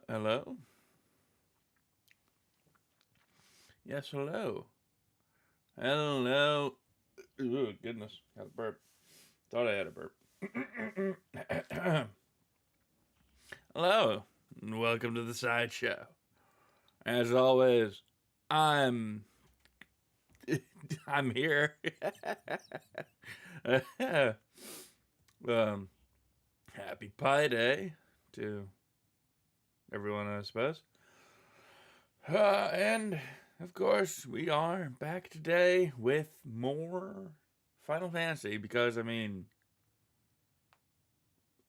Hello? Yes, hello. Hello. Ooh, goodness, got a burp. Thought I had a burp. Hello, and welcome to the sideshow. As always, I'm I'm here. um, Happy Pi Day to everyone, I suppose. And of course, we are back today with more Final Fantasy because, I mean,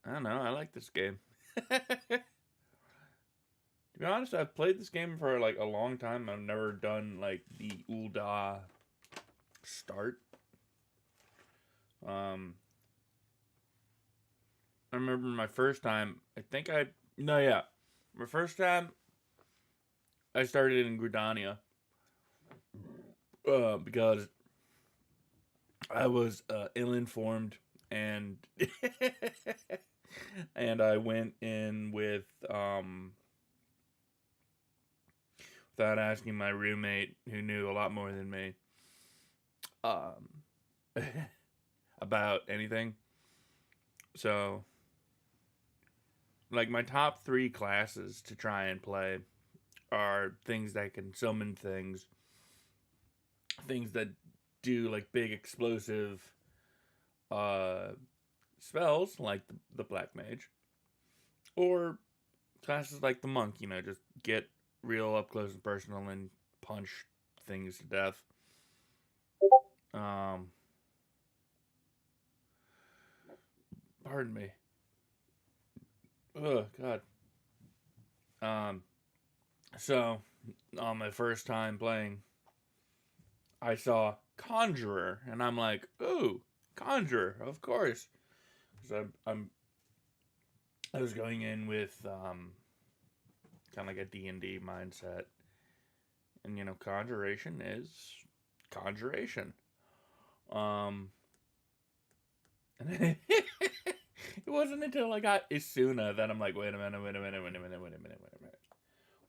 I don't know, I like this game. To be honest, I've played this game for like a long time. I've never done like the Ulda start. I remember my first time, my first time I started in Gridania because I was ill-informed and and I went in without asking my roommate, who knew a lot more than me, about anything. So, like, my top 3 classes to try and play are things that can summon things that do like big explosive spells like the Black Mage, or classes like the Monk, just get real up close and personal and punch things to death. Pardon me. Oh God. So on my first time playing, I saw Conjurer, and I'm like, ooh, Conjurer, of course, because I was going in with kind of like a D&D mindset, and conjuration is conjuration. And it wasn't until I got Isuna that I'm like, wait a minute.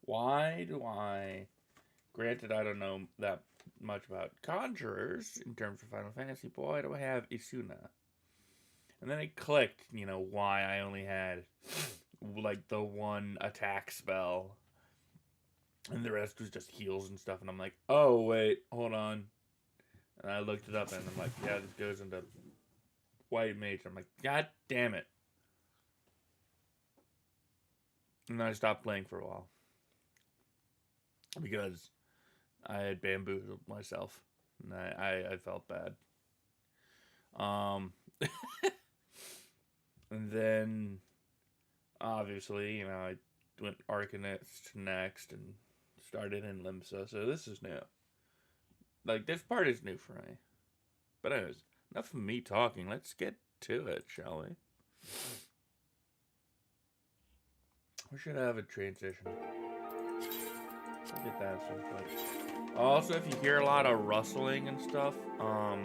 Why do I? Granted, I don't know that much about conjurers in terms of Final Fantasy, but why do I have Isuna? And then it clicked, why I only had like the one attack spell, and the rest was just heals and stuff. And I'm like, oh wait, hold on. And I looked it up, and I'm like, yeah, this goes into White Mage. I'm like, god damn it. And then I stopped playing for a while because I had bamboozled myself, and I felt bad. And then obviously, I went Arcanist next and started in Limsa, so this is new. Like, this part is new for me. But anyways, enough of me talking. Let's get to it, shall we? We should have a transition. I'll get that at some point. Also, if you hear a lot of rustling and stuff, I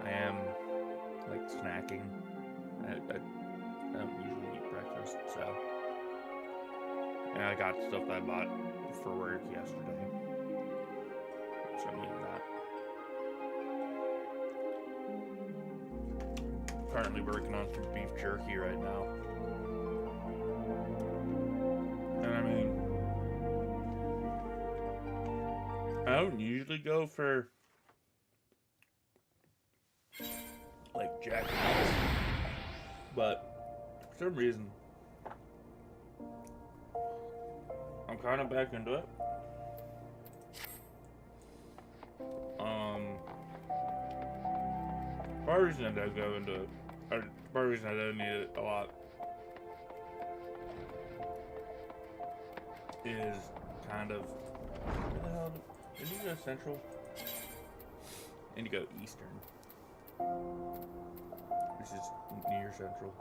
am, like, snacking. I don't usually eat breakfast, so. And I got stuff that I bought for work yesterday. So I'm eating that. Currently working on some beef jerky right now. And I mean, I don't usually go for like Jack, but for some reason I'm kind of back into it. Part of the reason I don't go into it, or part of the reason I don't need it a lot, is kind of, where the hell did you go central? I need to go eastern, which is near central.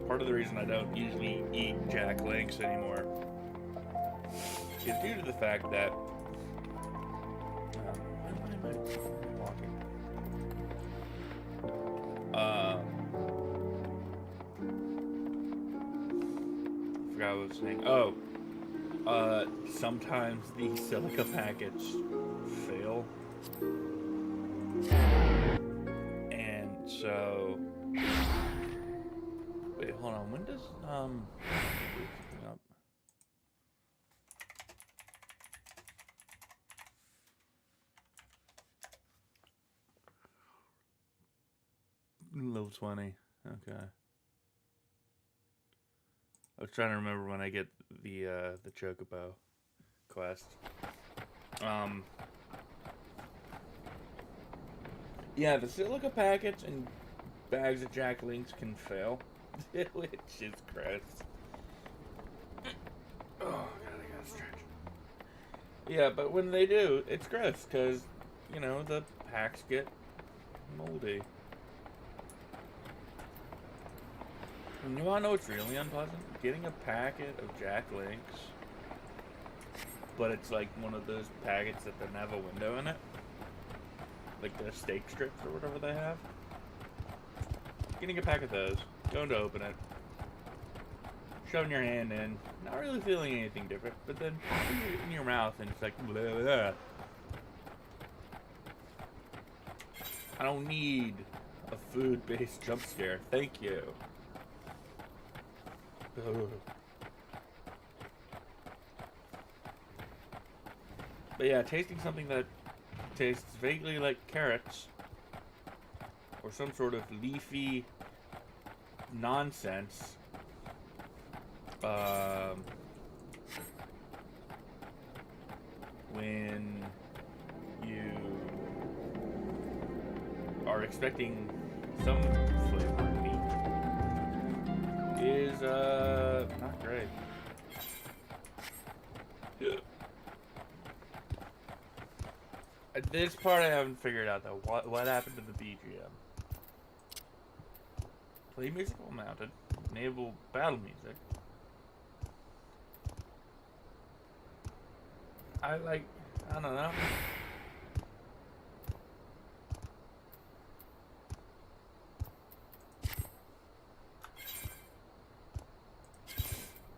Part of the reason I don't usually eat Jack Links anymore is due to the fact that why am I walking? I forgot what I was saying. Oh, sometimes the silica packets fail, and so wait, hold on. When does up? Level 20. Okay. I was trying to remember when I get the Chocobo quest. Yeah, the silica packets and bags of Jack Links can fail, which is gross. Oh god, I gotta stretch. Yeah, but when they do, it's gross because you know the packs get moldy. And you wanna know what's really unpleasant? Getting a packet of Jack Links, but it's like one of those packets that doesn't have a window in it. Like the steak strips or whatever they have. Getting a pack of those, going to open it, shoving your hand in, not really feeling anything different, but then in your mouth and it's like, blah, blah. I don't need a food-based jump scare, thank you. Ugh. But yeah, tasting something that tastes vaguely like carrots or some sort of leafy nonsense when you are expecting some flavor of meat is not great. This part I haven't figured out though. What happened to the BGM? Play music while mounted. Enable battle music. I don't know.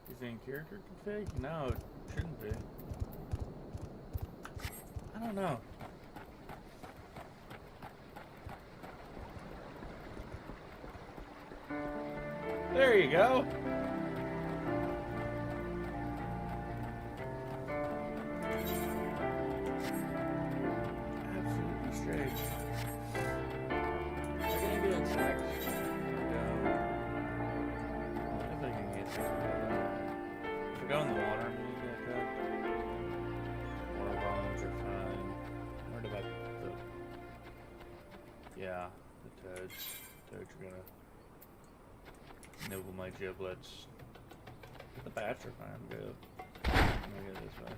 Is it in character config? No, it shouldn't be. I don't know. There you go. Absolutely straight. Am I gonna get attacked? No. I think I can get attacked. If I go in the water, I'm gonna get attacked. Water bombs are fine. What about the... Yeah, the toads. Toads are gonna nibble my giblets. The bats are fine, good. I'm gonna go this way.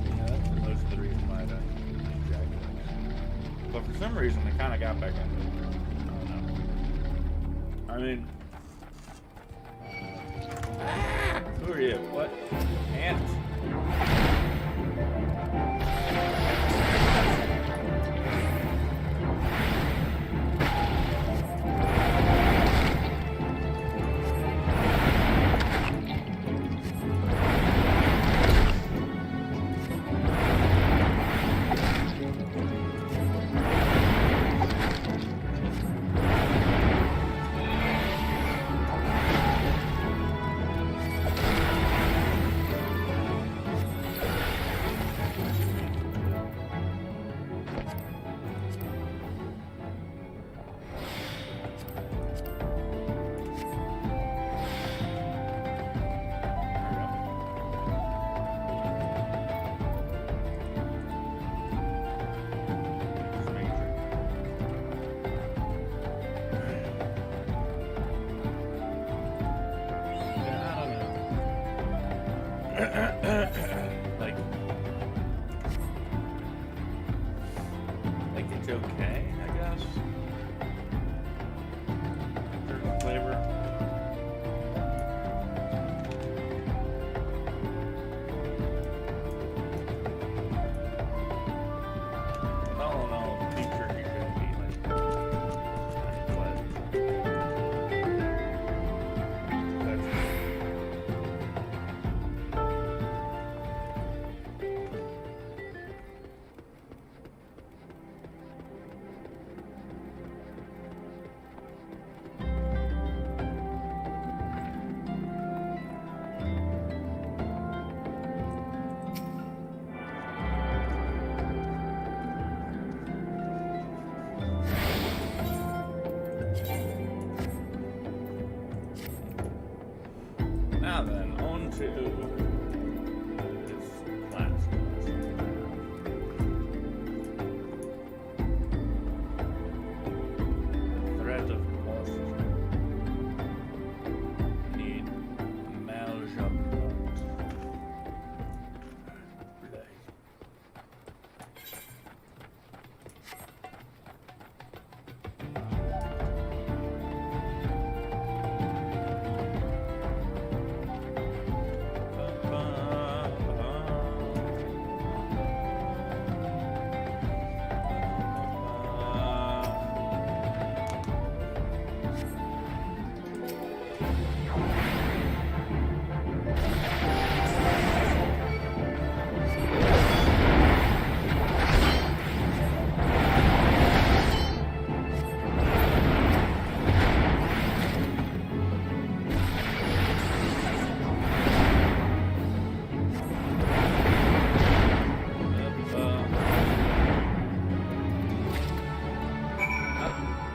Yeah, that's most of the reason why I don't use Jack Links. But for some reason, I kind of got back into it. I don't know. I mean... Who are you? What? Ants? like it's okay, I guess. to this class. Threat of bosses. Need maljumpment.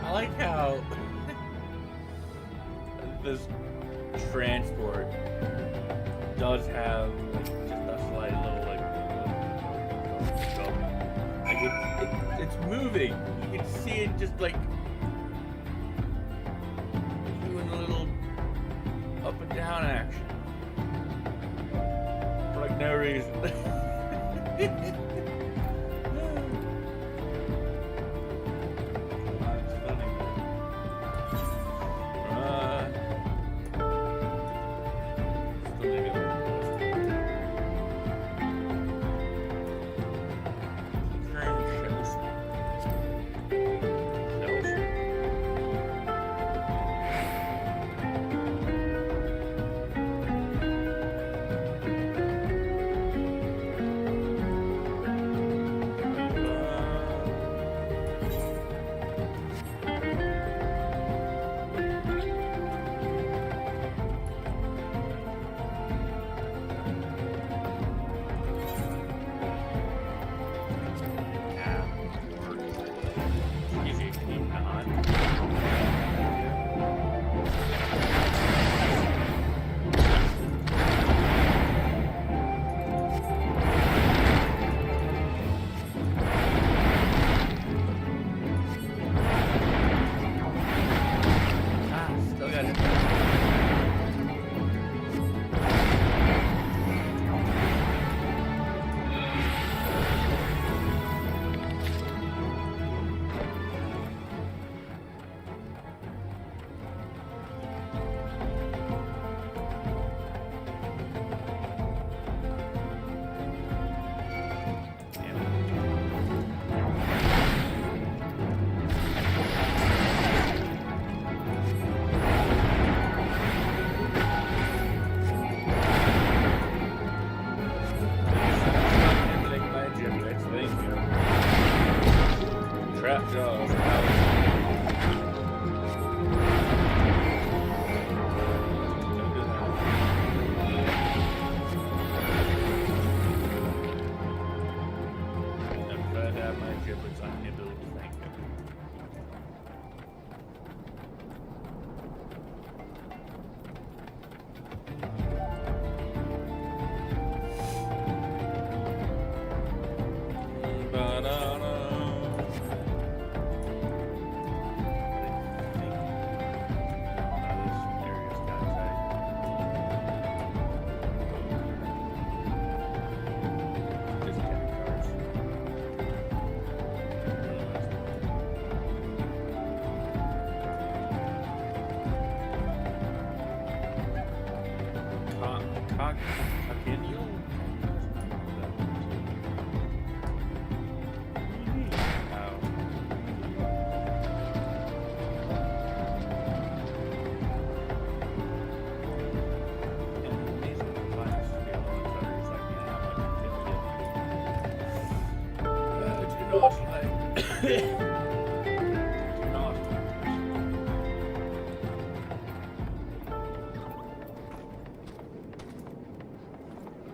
I like how this transport does have like just a slight little like it's moving. You can see it just like doing a little up and down action for like no reason.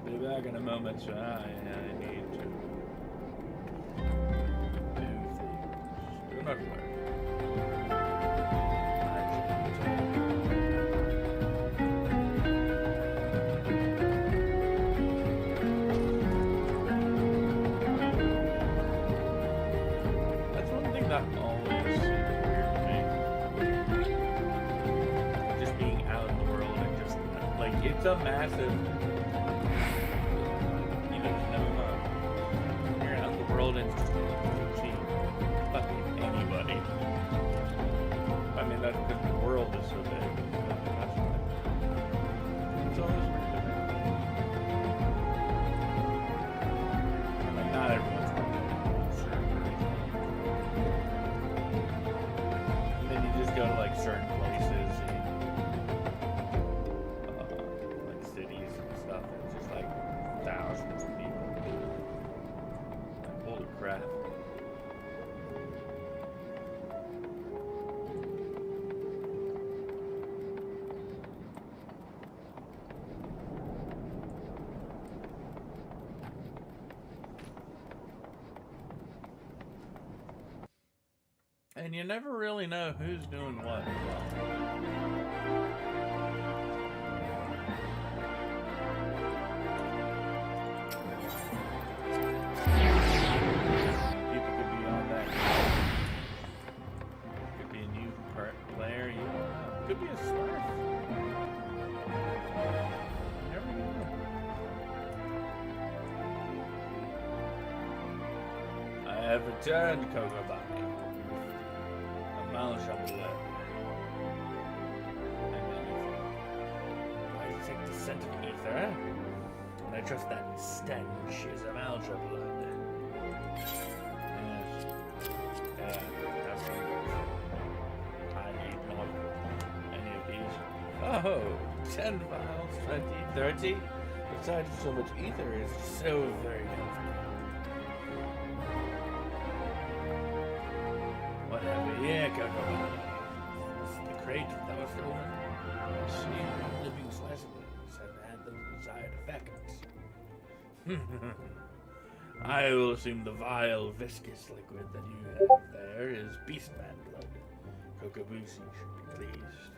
Be back in a moment, so I need to do things. Do not worry. that always super weird to me. Just being out in the world and just like it's a massive. You know, you're out in the world and just see fucking anybody. I mean, that's because the world is so big. That's why. It's always weird to me. Like, not everyone's and then you just go to like certain places and like cities and stuff, and it's just like thousands of people. Like, holy crap. And you never really know who's doing what. People could be on that. Could be a new player. You don't know. Could be a Smurf. Never know. I have returned, Coco Bunny. Mal Chapelet. I take the scent of ether, and I trust that stench is a Mal Chapelet. Yes. That's I need not any of these. Oh, 10 vials, 20, 30. Besides so much ether is so very comfortable. Whatever, yeah, Coco. The crate that was stolen. See, living specimens have had the desired effects. I will assume the vile, viscous liquid that you have there is beastman blood. Kokobushi should be pleased.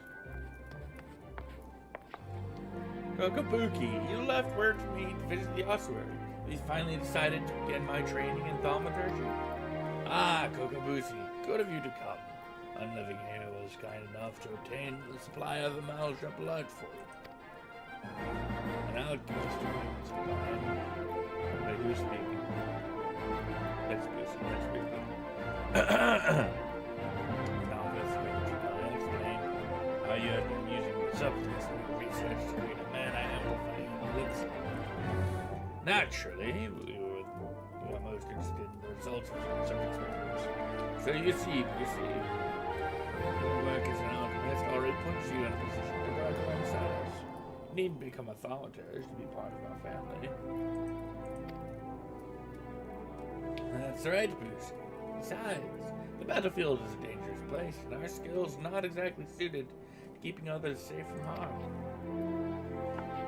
Kokobuki, you left word for me to visit the ossuary. We finally decided to begin my training in thaumaturgy. Ah, Kokobushi. Good of you to come. Unliving here was kind enough to obtain the supply of Amalja blood for you. And I'll give this to you. Wait, who's speaking? That's Lucy, that's speaking. Novice, I explain how you have been using the substance in your research to read a man amplifying elixir. Naturally, we were most interested in the results of some experiments. So you see, your work as an alchemist already puts you in a position to guard alongside us. You needn't become a thaumaturge to be part of our family. That's right, Bruce. Besides, the battlefield is a dangerous place, and our skills not exactly suited to keeping others safe from harm.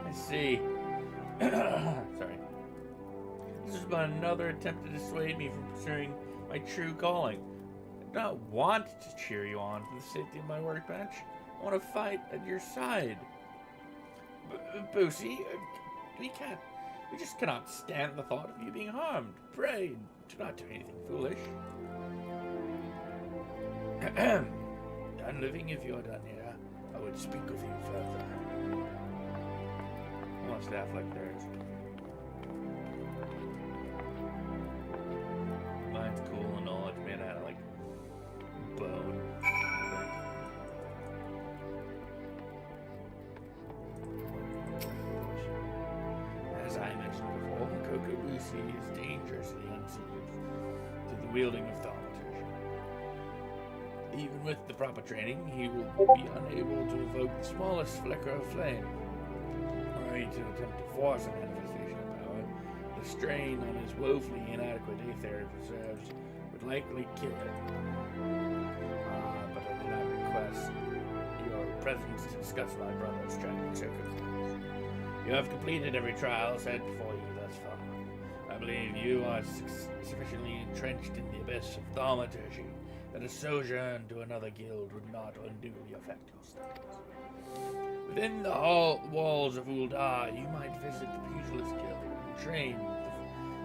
I see. Sorry. This is but another attempt to dissuade me from pursuing my true calling. I do not want to cheer you on for the safety of my workbench. I want to fight at your side. Boosie, we just cannot stand the thought of you being harmed. Pray, do not do anything foolish. Done living, if you're done here, I would speak with you further. I want staff like theirs. Mine's cool and all. It's made out of like bone. As I mentioned before, Kokobushi is dangerously unsuited to the wielding of thaumaturgy. Even with the proper training, he will be unable to evoke the smallest flicker of flame. Were he to attempt to force a manifestation of power, the strain on his woefully inadequate etheric reserves would likely kill him. But I do not request your presence to discuss my brother's tragic circumstances. You have completed every trial set before you thus far. I believe you are sufficiently entrenched in the abyss of thaumaturgy that a sojourn to another guild would not unduly affect your studies. Within the walls of Uldar, you might visit the Pugilist Guild and train with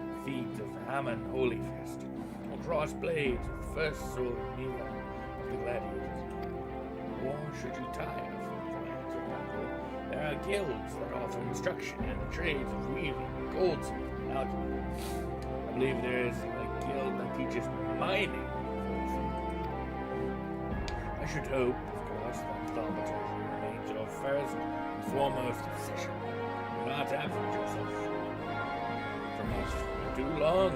the feet of Hammon Holyfist, or cross blades with the first sword neither of the gladiators. Or should you tire of commands of battle, there are guilds that offer instruction in the trades of weaving, goldsmithing, and alchemy. I believe there is a guild that teaches mining. I should hope, of course, that thaumaturgy remains your first and foremost obsession. Do not absent yourself from us for too long.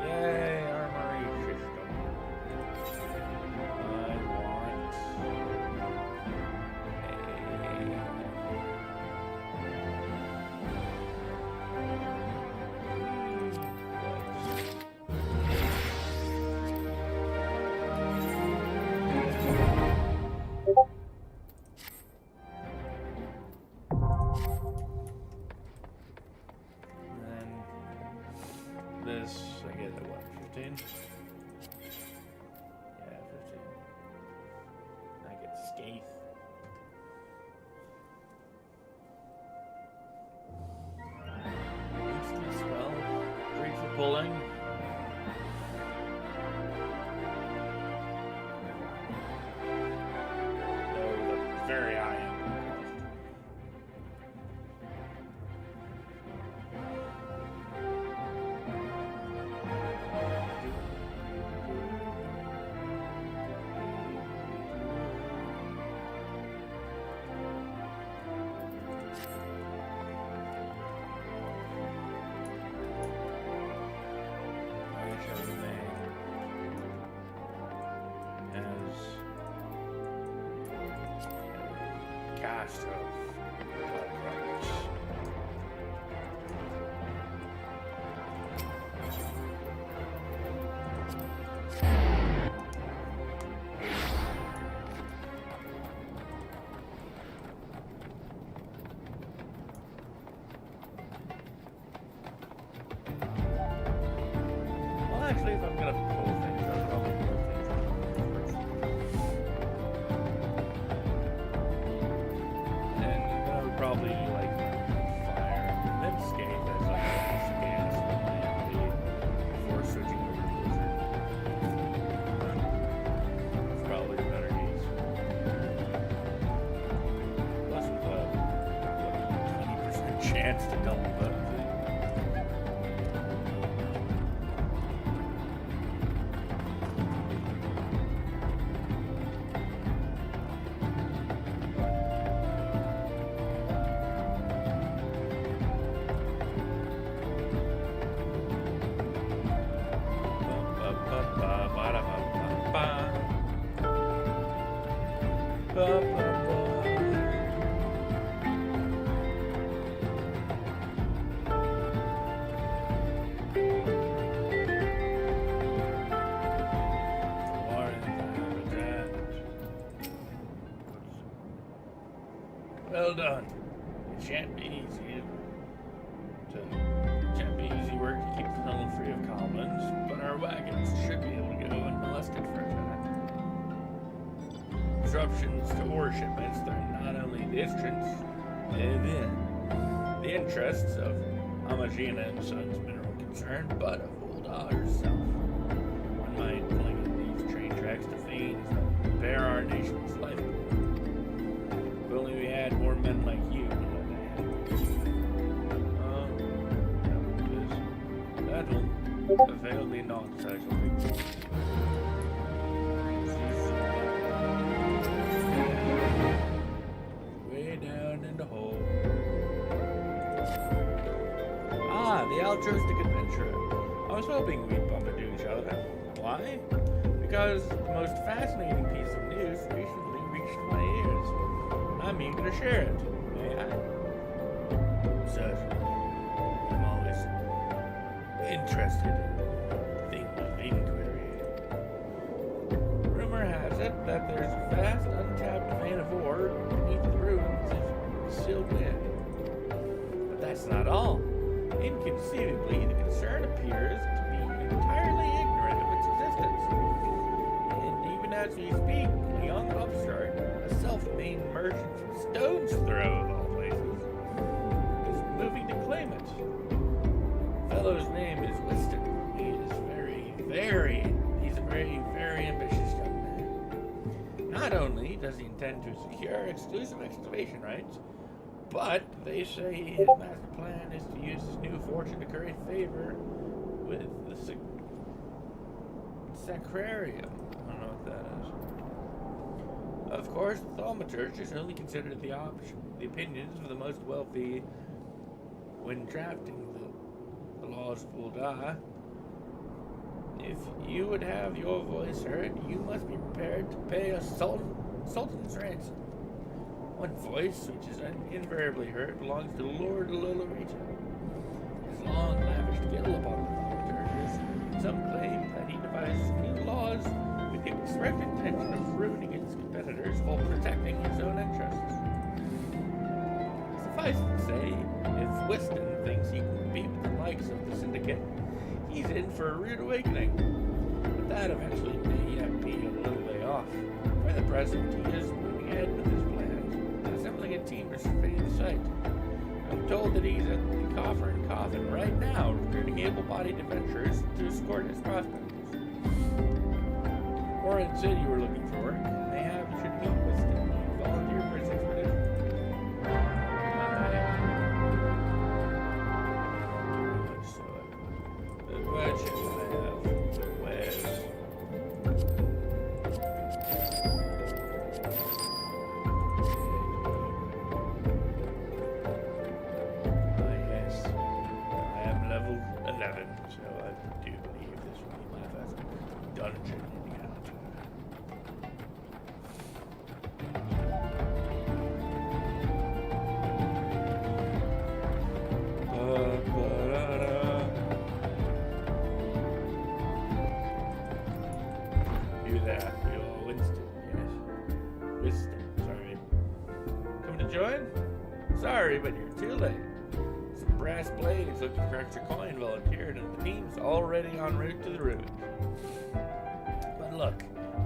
Yay, armory system. I want this, I get at what, 15? Yeah, 15. I get Scathe. Instant spell. Great for pulling. Though the very high end. Cast of blood brothers. Well, actually, if I'm gonna pull things, I'll probably pull things first. Probably like fire, and then Scathe as like a gas before switching over to Blizzard. It's probably a better use. Plus with a 20% chance to double buff. Well done. It shan't be easy work to keep the tunnel free of goblins, but our wagons should be able to go unmolested for a time. Disruptions to ore shipments threaten not only the interests of Amagina and Sons mineral concern, but of Ulda herself. One might link these train tracks to fiends that bear our nation's lifeblood. If only we had more men like you. That will avail me not, actually. Way down in the hole. Ah, the altruistic adventurer. I was hoping we'd bump into each other. Why? Because the most fascinating piece of news recently reached my ears. I'm eager to share it. May I? Certainly. I'm always interested in things of inquiry. Rumor has it that there's a vast untapped vein of ore beneath the ruins of Silgwyn. But that's not all. Inconceivably, the concern appears to be entirely ignorant of its existence. And even as we speak, a young upstart, a self-made merchant from Stone's Throw of all places, is moving to claim it. The fellow's name is Winston. He is very, very very ambitious young man. Not only does he intend to secure exclusive excavation rights, but they say his master plan is to use his new fortune to curry favor with the sacrarium. I don't know what that is. Of course, the thaumaturgical only considered the opinions of the most wealthy when drafting the laws will die. If you would have your voice heard, you must be prepared to pay a sultan's ransom. One voice, which is invariably heard, belongs to Lord Lolorita. His long lavish guilt upon the thaumaturgical. Some claim that he devises new laws with the express intention of ruining his competitors while protecting his own interests. Suffice it to say, if Whiston thinks he can compete with the likes of the syndicate, he's in for a rude awakening. But that eventually may yet be a little way off. For the present, he is moving ahead with his plans, and assembling a team to survey the site. I'm told that he's at the Coffer and Coffin right now, recruiting able-bodied adventurers to escort his prospectors. Warren said you were looking for work. Mayhap you should meet Whiston and volunteer for his expedition. What should I have? Where's... yes. I am level 11, so I do believe this will be my first dungeon encounter. You there, you're Winston, yes. Winston, sorry. Come to join? Sorry, but you're too late. Some brass blades looking for extra coin volunteered, and the team's already en route to the ruins. But look,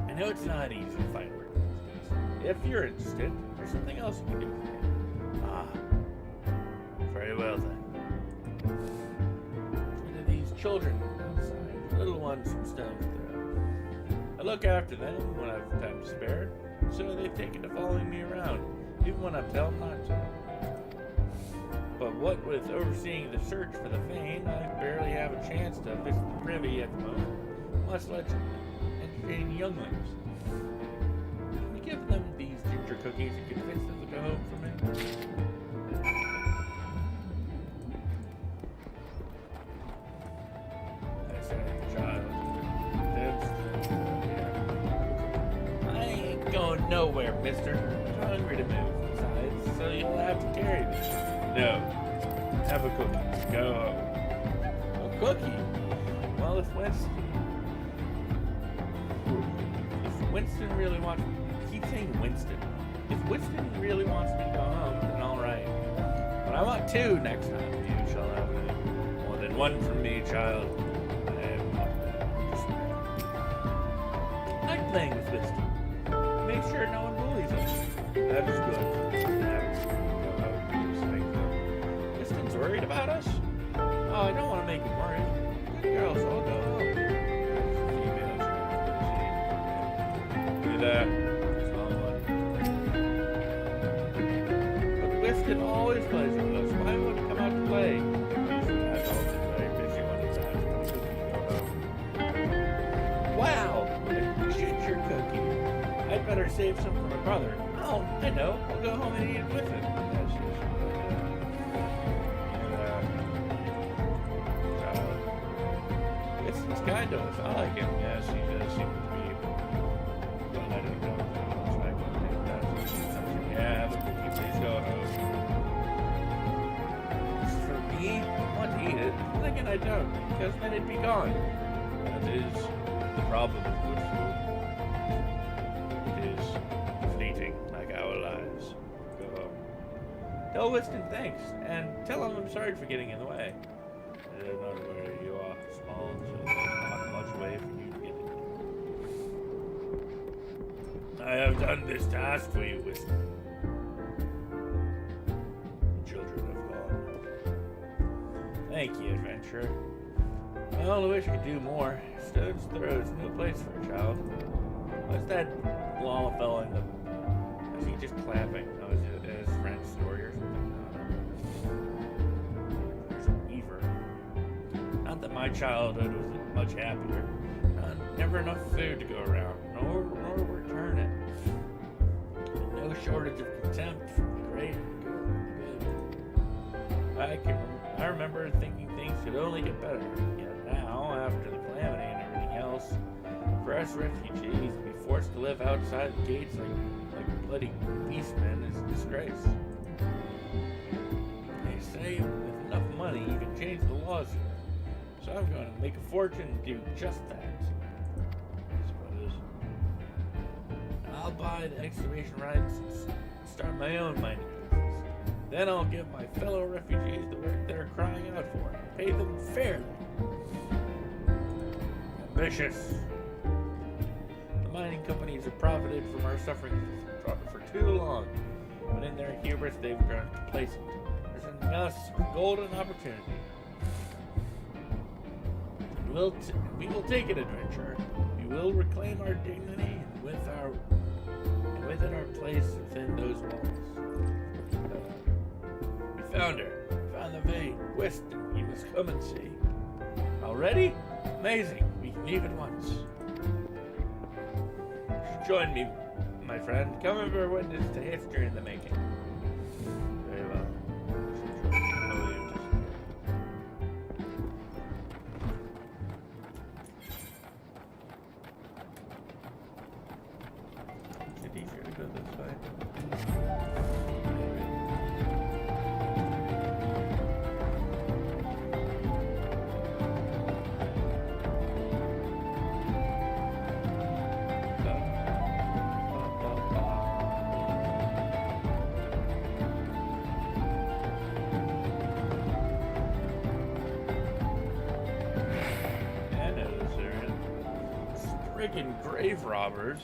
I know it's not easy to find work these days. If you're interested, there's something else we can do for you. Ah, very well then. And to these children outside, little ones from stone's throw. I look after them when I've time to spare, so they've taken to following me around, even when I tell them not to. But what with overseeing the search for the vein, I barely have a chance to visit the privy at the moment, much less entertain younglings. Can you give them these ginger cookies and convince them to go home for me? I said, child. I ain't going nowhere, mister. I'm hungry to move. Besides, so you'll have to carry me. No. Have a cookie. Go home. A cookie? Well, if Winston really wants me... Keep saying Winston. If Winston really wants me to go home, then alright. But I want two next time. You shall have more than one from me, child. I am not I like playing with Winston. Make sure no one bullies us. That is good. Winston's worried about us? Oh, I don't want to make him worried. Good girl, so I'll go home. Do that. Small one. But Winston always plays with us. Why would he come out to play? That's also very busy when it's time for the cookie to go home. Wow! A ginger cookie. I'd better save some for my brother. Oh, I know. I'll go home and eat it with him. Winston's kind to us. I like him. Yes, he does seem to be. Well, I don't know. Yeah, but please go home. As for me, I want to eat it. Then again, I don't, because then it'd be gone. That is the problem with good food. It is fleeting, like our lives. Go home. Tell Winston thanks, and tell him I'm sorry for getting in the way. I don't know where you are, small, so there's not much way for you to get in. I have done this task for you, Winston. The children have gone. Thank you, adventurer. Well, I wish I could do more. Stone's Throw's no place for a child. What's that Lala fella in the... Is he just clapping? Oh, is it his friend's story or something? There's a weaver. Not that my childhood was much happier. Never enough food to go around, nor return it. No shortage of contempt from the great and good. I remember thinking things could only get better. Yet now, after the calamity and everything else, for us refugees to be forced to live outside the gates like bloody beastmen is a disgrace. They say with enough money you can change the laws here. So I'm going to make a fortune and do just that. I'll buy the excavation rights and start my own mining business. Then I'll give my fellow refugees the work they're crying out for and pay them fairly. Ambitious. The mining companies have profited from our suffering for too long, but in their hubris they've grown complacent, presenting us with golden opportunity. We will take an adventure. We will reclaim our dignity within our place within those walls. We found her. Found the vein. Weston, you must come and see. Already? Amazing. We can leave at once. Join me, my friend. Come and bear witness to history in the making. Very well. Freaking grave robbers.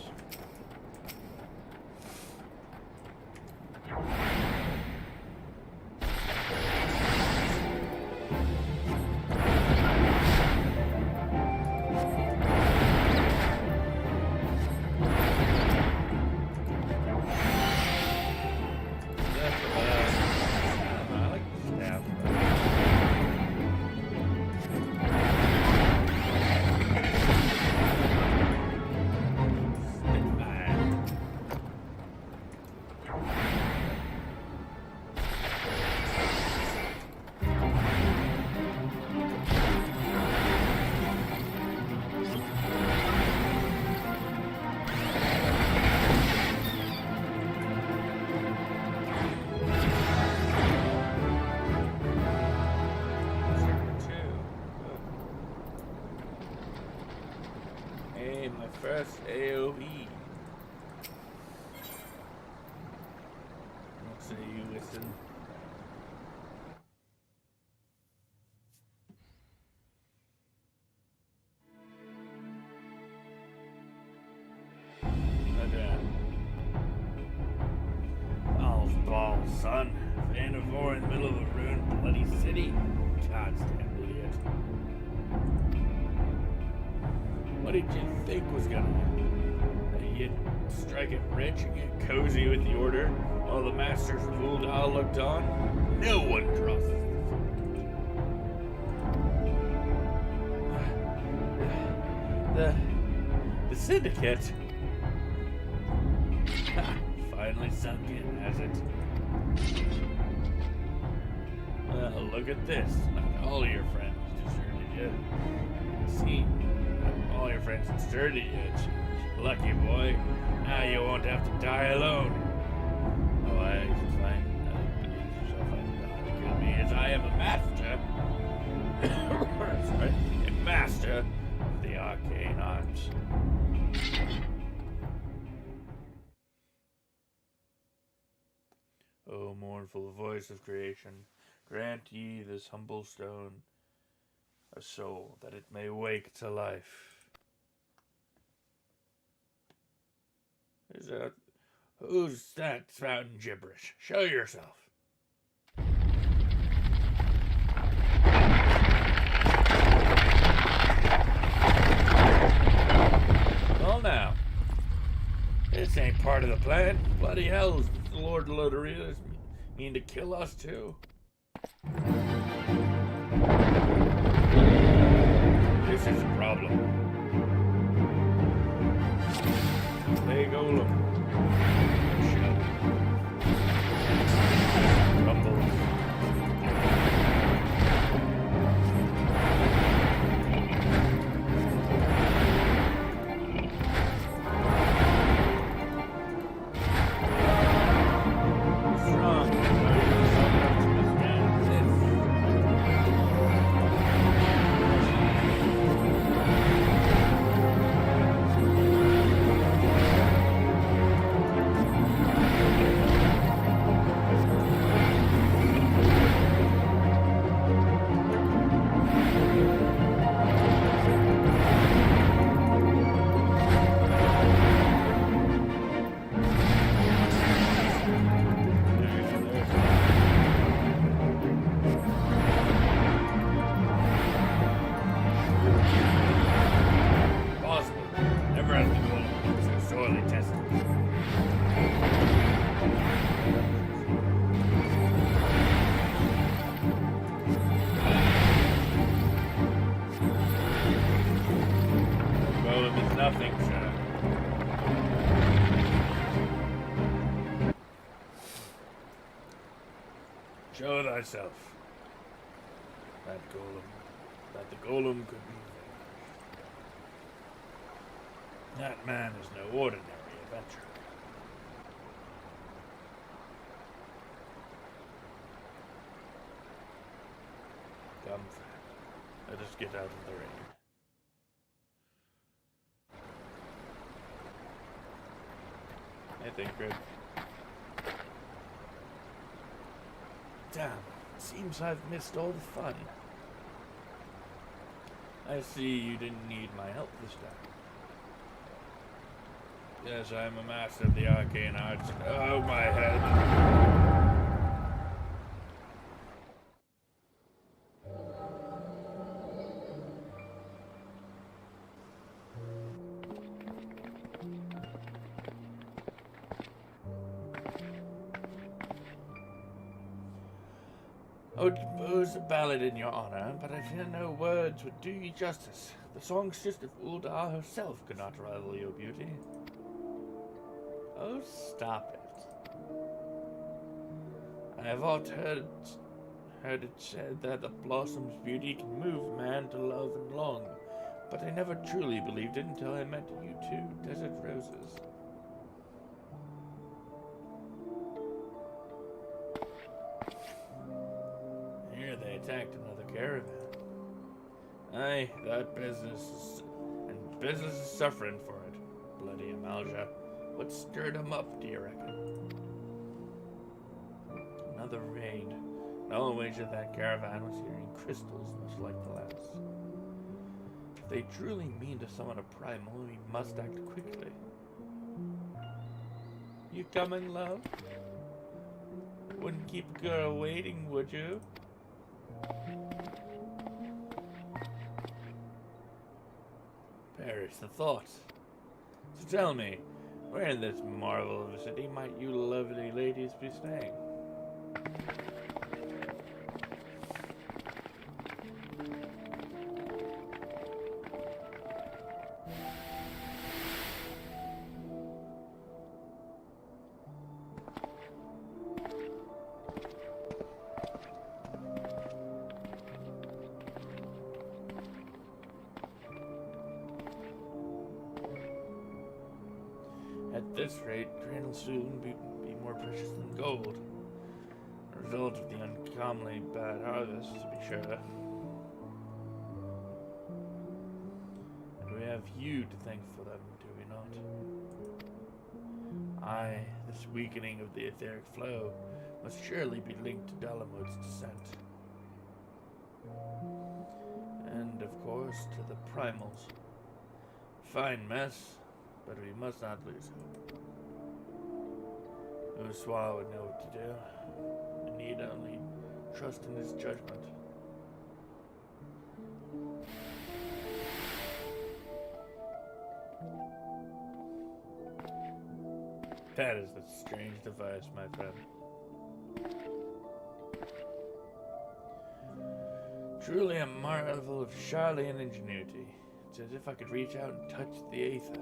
My first AOE. What say you, listen? All's balls, son. Fan of war in the middle of a ruined bloody city. Goddamn idiot. What did you think was gonna happen? That you'd strike it rich and get cozy with the order while the masters of Uldal looked on? No one crosses the syndicate. Finally sunk in, has it? Well, look at this. Not all your friends deserted you. See? All your friends deserted you. Lucky boy. Now you won't have to die alone. Oh, I find yourself good me as I am a master. Sorry, a master of the arcane arts. O mournful voice of creation, grant ye this humble stone a soul that it may wake to life. Who's that spouting gibberish? Show yourself. now. This ain't part of the plan. Bloody hell, does the Lord Lotaritas mean to kill us too? This is a problem. Play Golem. Rumble. Nothing, sir. Show thyself. That the golem could be vanquished. That man is no ordinary adventurer. Come, friend. Let us get out of the rain. Anything good? Damn, seems I've missed all the fun. I see you didn't need my help this time. Yes, I'm a master of the arcane arts. Oh, my head. I would compose a ballad in your honor, but I fear no words would do you justice. The songstress of Uldar herself could not rival your beauty. Oh, stop it. I have oft heard it said that the blossom's beauty can move man to love and long, but I never truly believed it until I met you two desert roses. Here they attacked another caravan. Aye, that business is suffering for it. Bloody Amalja. What stirred him up, do you reckon? Another raid. No wager that caravan was hearing crystals much like the last. If they truly mean to summon a primal, we must act quickly. You coming, love? Wouldn't keep a girl waiting, would you? Perish the thought. So tell me, where in this marvel of a city might you lovely ladies be staying? At this rate, grain will soon be more precious than gold. A result of the uncommonly bad harvest, to be sure. And we have you to thank for them, do we not? Aye, this weakening of the etheric flow must surely be linked to Dalamud's descent. And, of course, to the primals. Fine mess. But we must not lose hope. Uswa would know what to do. We need only trust in his judgment. That is a strange device, my friend. Truly a marvel of Charleyan ingenuity. It's as if I could reach out and touch the aether.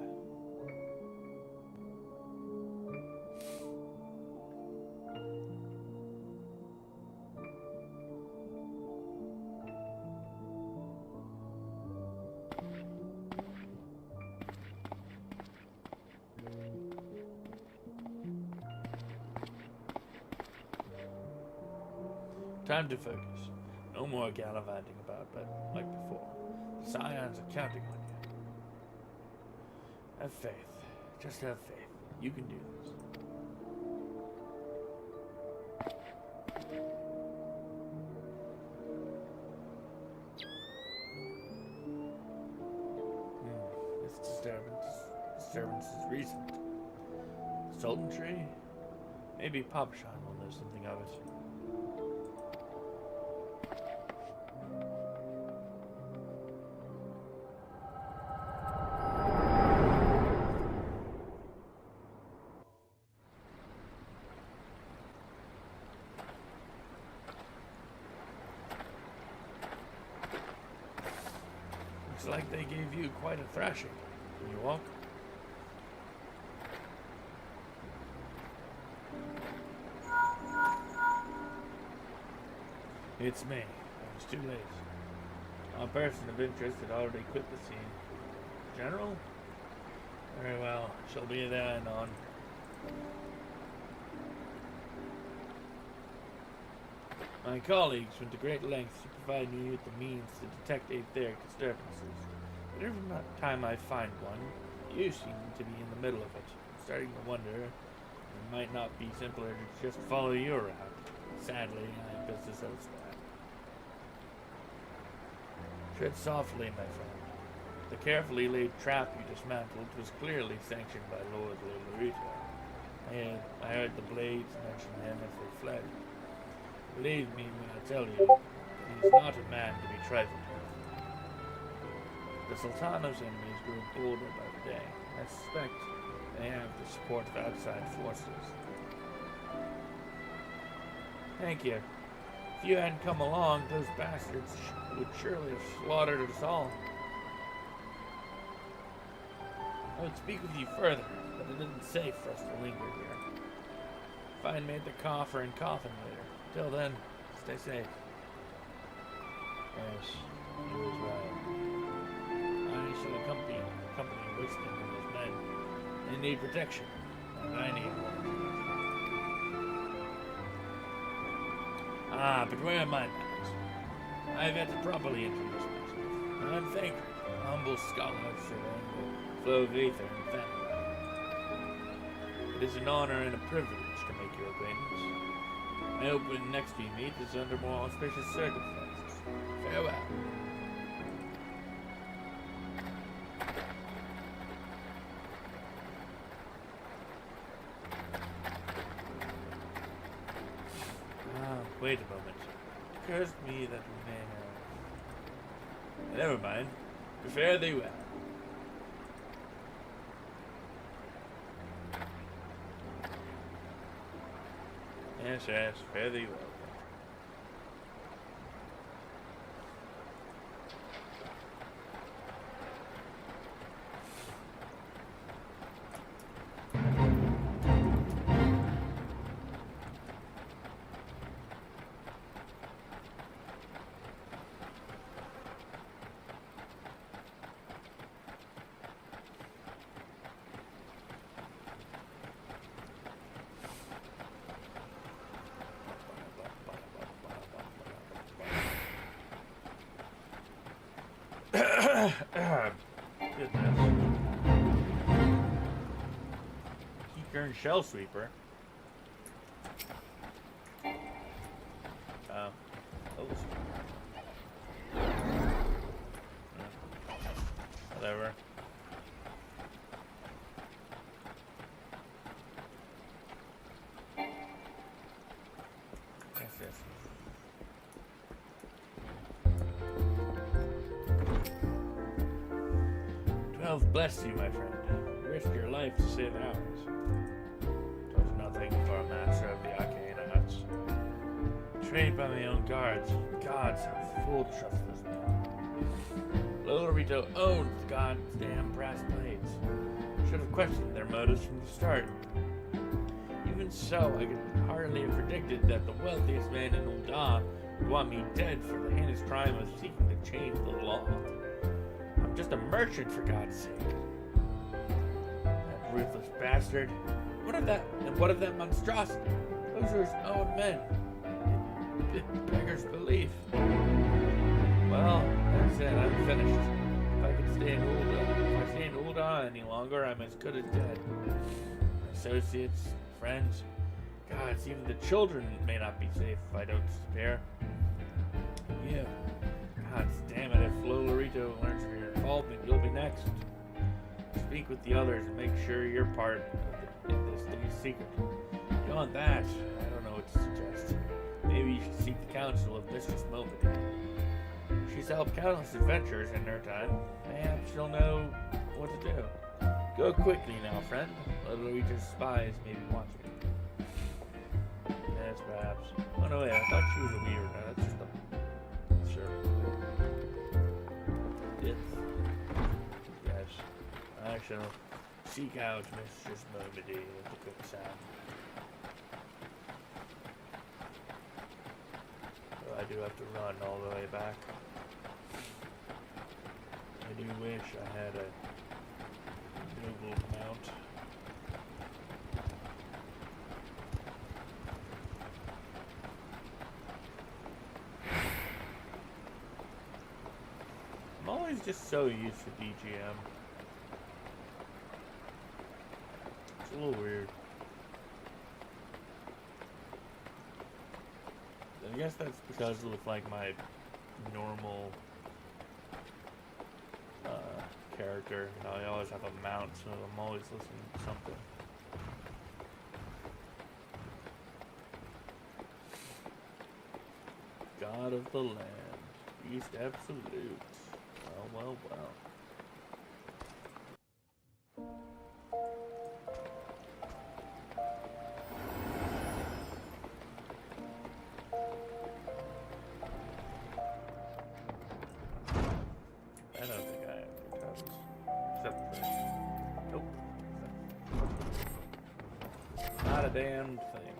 Time to focus. No more gallivanting about, but like before. The Scions are counting on you. Have faith. Just have faith. You can do this. This disturbance is recent. Sultan tree? Maybe Papashan will know something of it. Looks like they gave you quite a thrashing. Can you walk? It's me. I was too late. A person of interest had already quit the scene. General? Very well. She'll be there anon. My colleagues went to great lengths to provide me with the means to detect aetheric disturbances. But every time I find one, you seem to be in the middle of it. I'm starting to wonder if it might not be simpler to just follow your route. Sadly, I have business elsewhere. Tread softly, my friend. The carefully laid trap you dismantled was clearly sanctioned by Lord Lolorito. I heard the blades mention him as they fled. Believe me when I tell you, he is not a man to be trifled with. The Sultano's enemies grow bolder by the day. I suspect they have the support of outside forces. Thank you. If you hadn't come along, those bastards would surely have slaughtered us all. I would speak with you further, but it isn't safe for us to linger here. Find me at the coffer and coffin later. Till then, stay safe. Yes, he was right. I shall accompany Winston and his men. They need protection, and I need one. But where are my manners? I have yet to properly introduce myself. I'm Thancred, a humble scholar surveying the flow of aether and Thanagar. It is an honor and a privilege to make your acquaintance. I hope when next we meet is under more auspicious circumstances. Farewell. Wait a moment. It occurs to me that we may have... Never mind. Fare thee well. Yes, fare thee well. Goodness. Keyturn Shell Sweeper. Whatever. Yes. 12 bless you, my friend. You risked your life to save ours. nothing for a master of the arcane arts. Trained by my own guards. Gods, I'm full to trust this man. Lolorito owned the goddamn brass blades. Should have questioned their motives from the start. Even so, I could hardly have predicted that the wealthiest man in Ul'dah would want me dead for the heinous crime of seeking to change the law. I'm just a merchant, for God's sake. That ruthless bastard. What of that monstrosity? Those are his own men. It beggars belief. Well, that's it. I'm finished. If I stay in Ul'dah any longer, I'm as good as dead. Associates, friends, gods, even the children may not be safe if I don't disappear. Yeah. God damn it, if Lolorito learns of your involvement, you'll be next. Speak with the others and make sure you're part of this thing's secret. Beyond that, I don't know what to suggest. Maybe you should seek the counsel of Mistress Momody. She's helped countless adventurers in her time. Perhaps she'll know what to do. Go quickly now, friend. Lolorito's spies may be watching. Yes, perhaps. Oh no, wait, I thought she was a weaver. No, that's just a... Sure. Yes. Yes. I shall seek out Mistress Momody with a quick sound. So I do have to run all the way back. I do wish I had a noble mount. I'm always just so used to DGM. It's a little weird. I guess that's because of like my normal character. You know, I always have a mount, so I'm always listening to something. God of the land, Beast Absolute. Well, well, well. I don't think I have any cousins. Except for... Nope. Not a damn thing.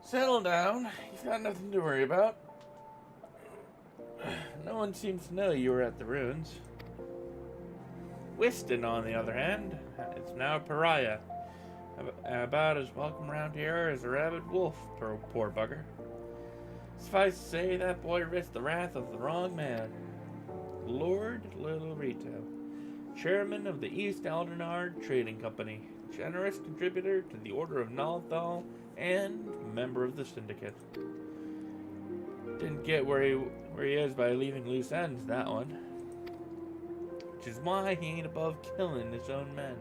Settle down. You've got nothing to worry about. No one seems to know you were at the ruins. Whiston, on the other hand, is now a pariah. About as welcome around here as a rabid wolf, poor bugger. Suffice to say, that boy risked the wrath of the wrong man. Lord Lolorito, chairman of the East Aldernard Trading Company, generous contributor to the Order of Nalthal, and member of the Syndicate. Didn't get where he is by leaving loose ends, that one. Which is why he ain't above killing his own men.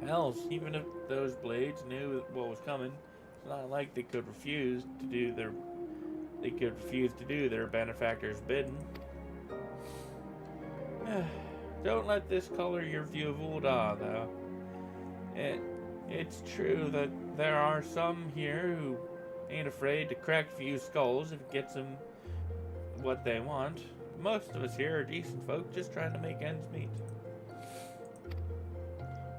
Hells, even if those blades knew what was coming, it's not like they could refuse to do their benefactor's bidding. Don't let this color your view of Ul'dah, though. It's true that there are some here who ain't afraid to crack a few skulls if it gets them what they want. Most of us here are decent folk just trying to make ends meet.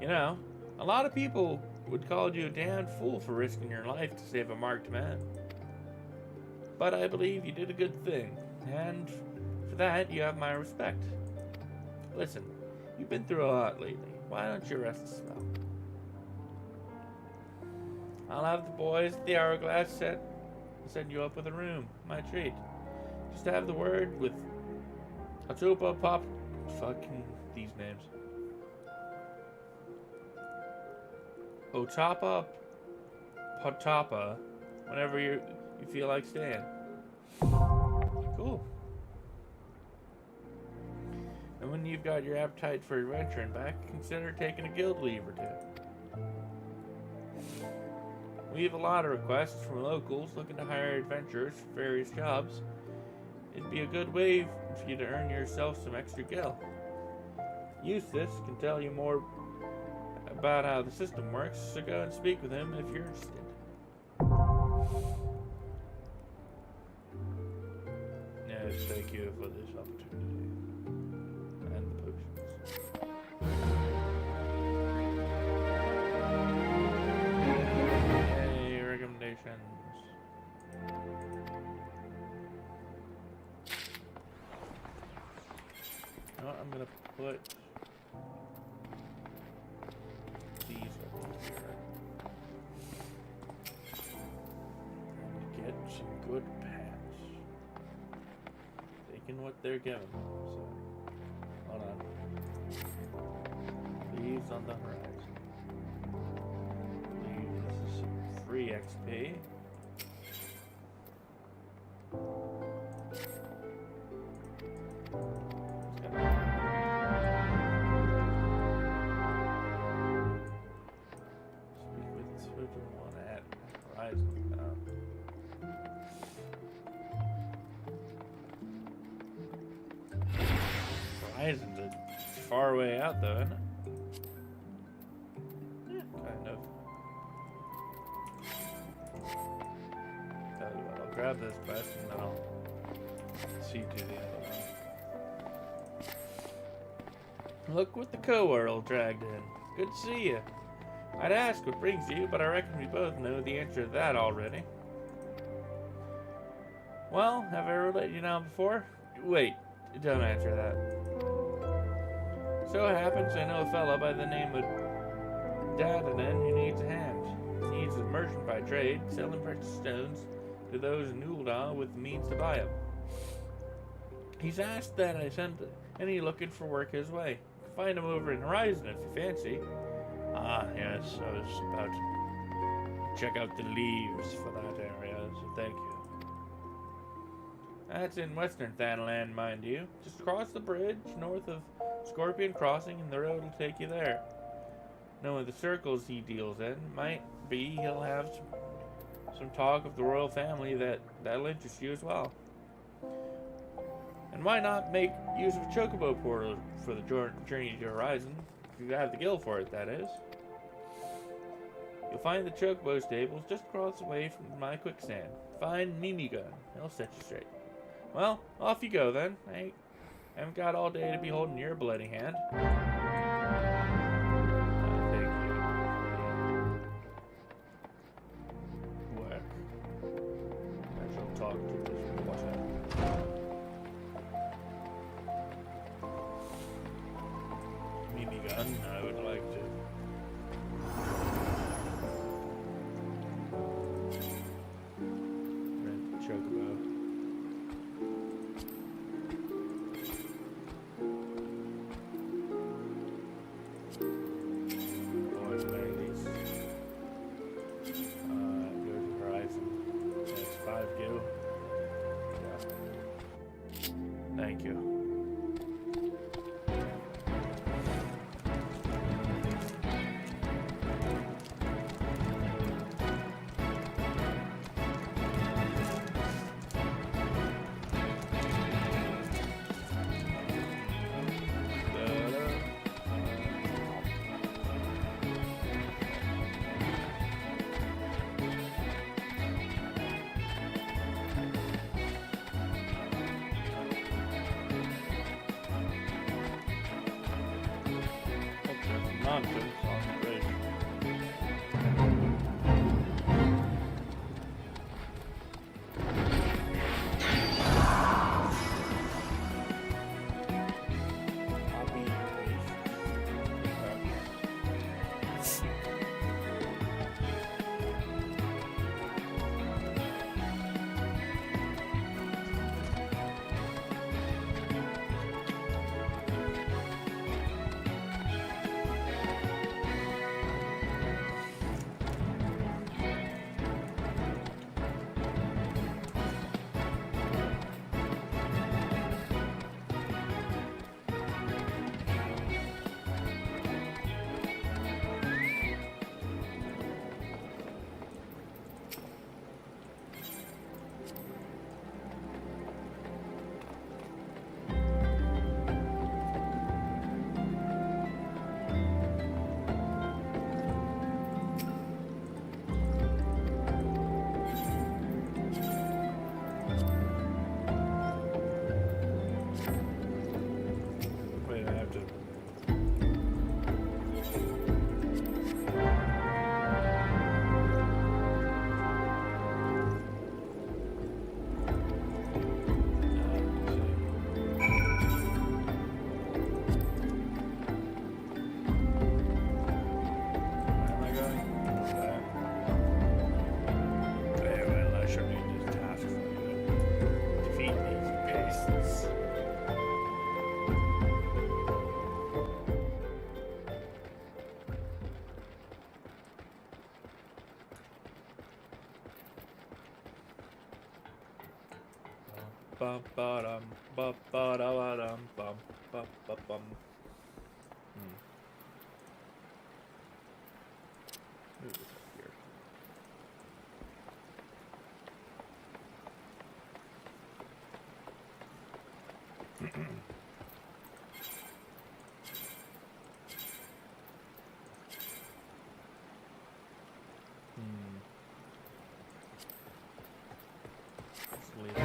You know, a lot of people would call you a damned fool for risking your life to save a marked man. But I believe you did a good thing, and for that you have my respect. Listen, you've been through a lot lately. Why don't you rest a spell? I'll have the boys at the Hourglass send you up with a room. My treat. Just have the word with Atupa Pop. Fucking these names. Otapa Potapa. Whenever you feel like staying. Cool. And when you've got your appetite for adventuring back, consider taking a guild leave or two. We have a lot of requests from locals looking to hire adventurers for various jobs. It'd be a good way for you to earn yourself some extra gil. Eustace can tell you more about how the system works, so go and speak with him if you're interested. Yes, thank you for this opportunity. And the potions. Yay, recommendations. You know what, I'm gonna put these up here. And get some good pants. Taking what they're giving. So, hold on. Leaves on the horizon. Leaves some free XP. Horizon's a far way out though, isn't it? Yeah, kind of. Tell you what, I'll grab this quest and then I'll see to the other one. Look what the co-world dragged in. Good to see you. I'd ask what brings you, but I reckon we both know the answer to that already. Well, have I ever let you down before? Wait, don't answer that. So it happens I know a fella by the name of Dadanen who needs a hand. He's a merchant by trade, selling precious stones to those in Ulda with the means to buy them. He's asked that I send any looking for work his way. You can find him over in Horizon if you fancy. Ah, yes, I was about to check out the leaves for that area, so thank you. That's in Western Thanaland, mind you. Just cross the bridge north of Scorpion Crossing and the road will take you there. Knowing the circles he deals in, might be he'll have some talk of the royal family that'll interest you as well. And why not make use of a chocobo portal for the journey to Horizon? If you have the gil for it, that is. You'll find the chocobo stables just across the way from my quicksand. Find Mimi Gun. He'll set you straight. Well, off you go then. I haven't got all day to be holding your bloody hand. Thank you for the work. I shall talk to this water. Mimi Gun, I would like to. Rent the chocobo. Thank you. Nonsense on the bridge. bum ba dum ba ba da ba dum bum ba ba bum. Move this up here. Just leave it.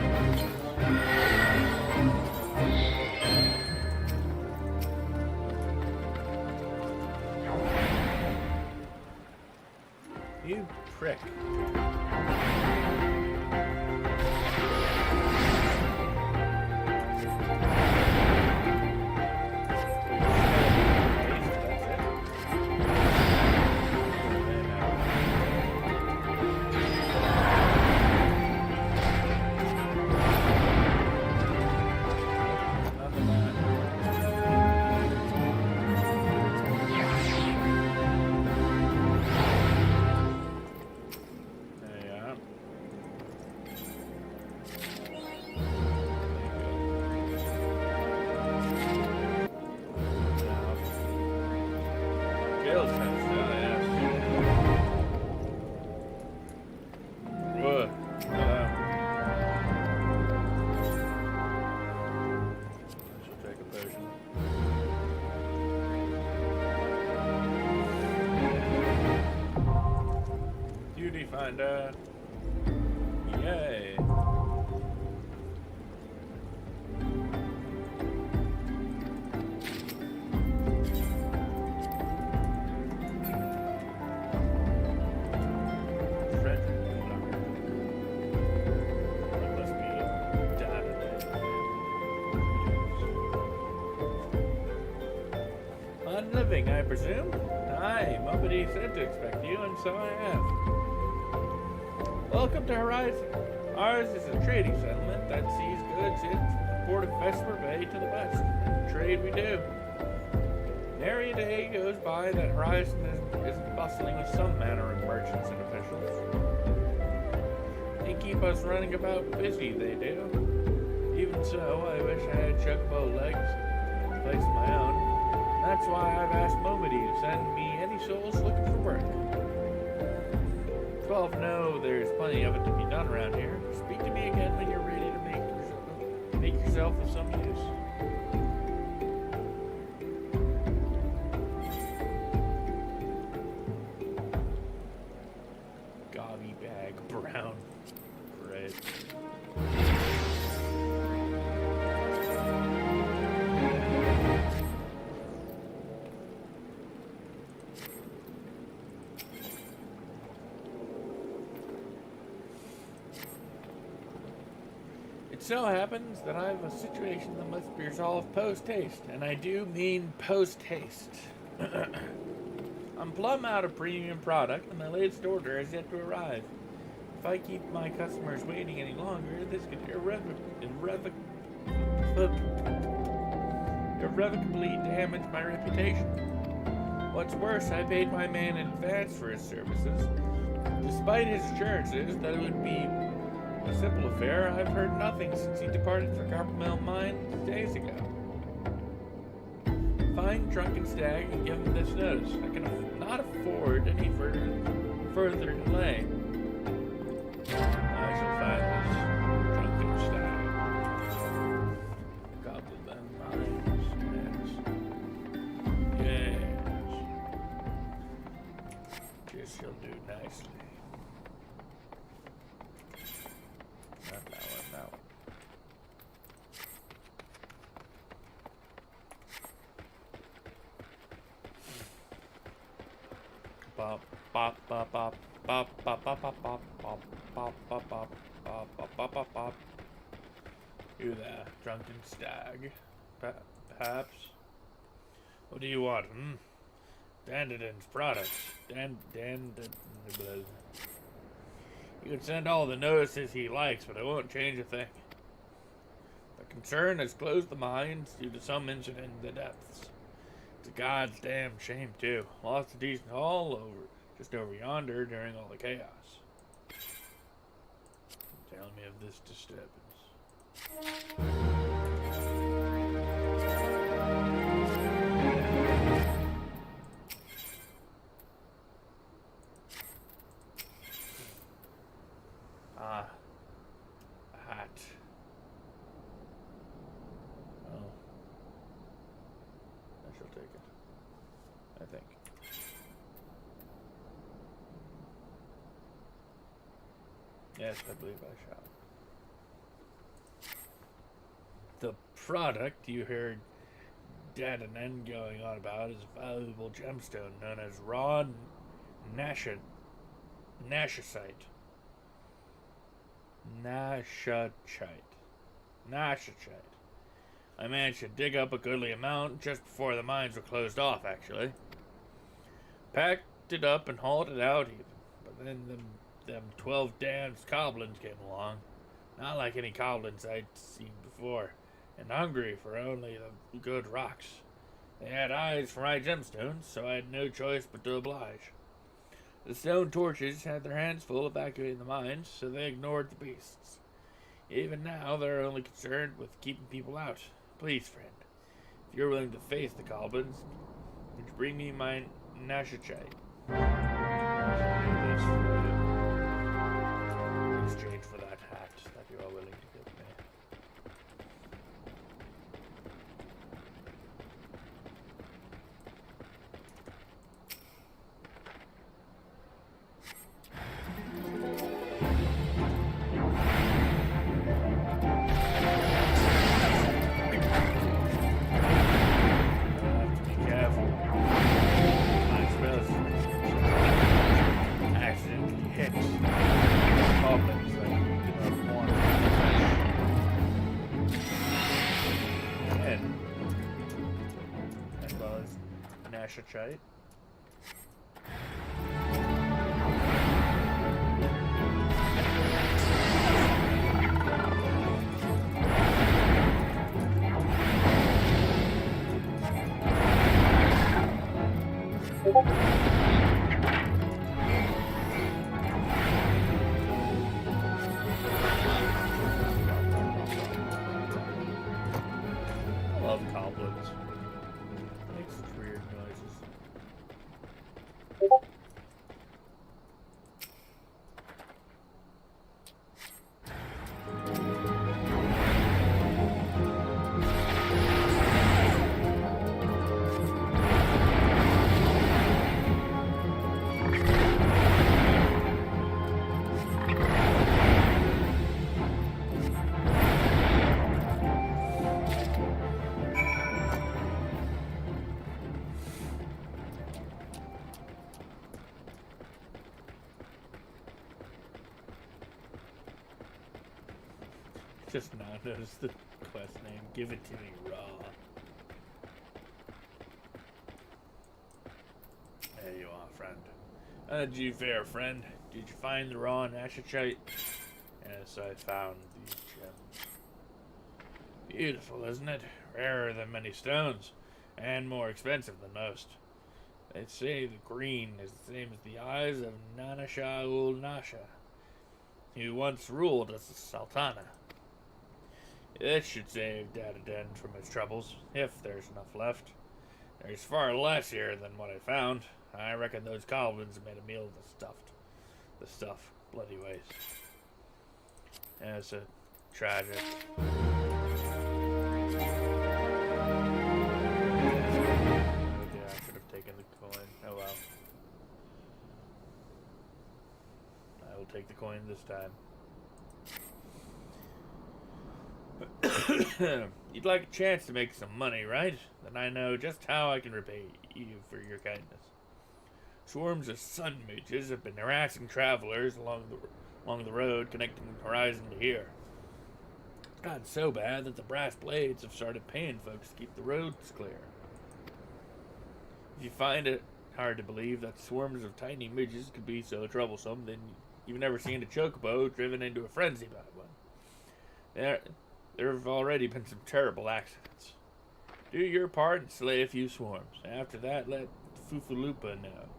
You prick. Beauty finder. Yay. Living, I presume? Aye, nobody said to expect you, and so I have. Welcome to Horizon. Ours is a trading settlement that sees goods in from the port of Vesper Bay to the west, and trade we do. Nary a day goes by that Horizon isn't bustling with some manner of merchants and officials. They keep us running about busy, they do. Even so, I wish I had chocobo legs, a place of my own. That's why I've asked Momody to send me any souls looking for work. 12 know there's plenty of it to be done around here. Speak to me again when you're ready to make yourself of some use. Gobby bag brown bread. It so happens that I have a situation that must be resolved post-haste, and I do mean post-haste. I'm plumb out of premium product, and my latest order has yet to arrive. If I keep my customers waiting any longer, this could irrevocably damage my reputation. What's worse, I paid my man in advance for his services. Despite his assurances that it would be a simple affair, I've heard nothing since he departed for Coppermill Mine days ago. Find Drunken Stag and give him this notice. I can not afford any further delay. I shall find this Drunken Stag. Coppermill Mines, yes. Yes, he'll do nicely. Not that one, that one. Bop, bop, bop, bop, bop, bop, bop, bop, bop, bop, bop, bop, bop, bop, bop, bop, bop. You there, Drunken Stag. Perhaps? What do you want, Danden's products. You can send all the notices he likes, but it won't change a thing. The concern has closed the mines due to some incident in the depths. It's a god's damn shame, too. Lost a decent haul just over yonder during all the chaos. Tell me of this disturbance. Ah, a hat. Oh, I shall take it. I think. Yes, I believe I shall. The product you heard Dad and N going on about is a valuable gemstone known as raw nashite. Nashite. I managed to dig up a goodly amount just before the mines were closed off, actually. Packed it up and hauled it out even. But then them 12 damn goblins came along. Not like any goblins I'd seen before. And hungry for only the good rocks. They had eyes for my gemstones, so I had no choice but to oblige. The stone torches had their hands full evacuating the mines, so they ignored the beasts. Even now, they're only concerned with keeping people out. Please, friend, if you're willing to face the goblins, would you bring me my nashite? In exchange for that hat that you are willing to give me. Nashite. I love goblins. They make such weird noises. Just now noticed the quest name. Give it to me raw. There you are, friend. Did you fare, friend? Did you find the raw nashite? Yes, I found these gems. Beautiful, isn't it? Rarer than many stones, and more expensive than most. They say the green is the same as the eyes of Nanasha ul Nasha, who once ruled as the Sultana. This should save Dadaden from his troubles, if there's enough left. There's far less here than what I found. I reckon those goblins made a meal of the stuff. Bloody waste. Yeah, it's a tragic. Okay, I should have taken the coin. Oh well. I will take the coin this time. You'd like a chance to make some money, right? Then I know just how I can repay you for your kindness. Swarms of sun mages have been harassing travelers along the road connecting Horizon to here. It's gotten so bad that the brass blades have started paying folks to keep the roads clear. If you find it hard to believe that swarms of tiny midges could be so troublesome, then you've never seen a chocobo driven into a frenzy by one. There have already been some terrible accidents. Do your part and slay a few swarms. After that, let Fufulupa know.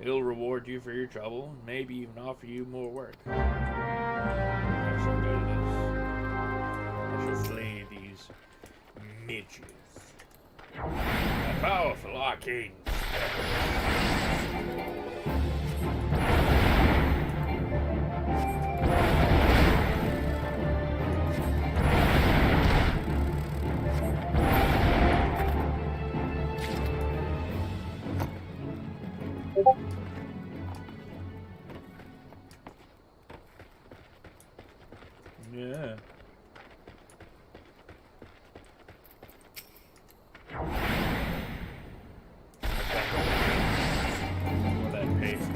He'll reward you for your trouble and maybe even offer you more work. I shall do this. I shall slay these midges. A powerful arcane yeah. Well, that pace.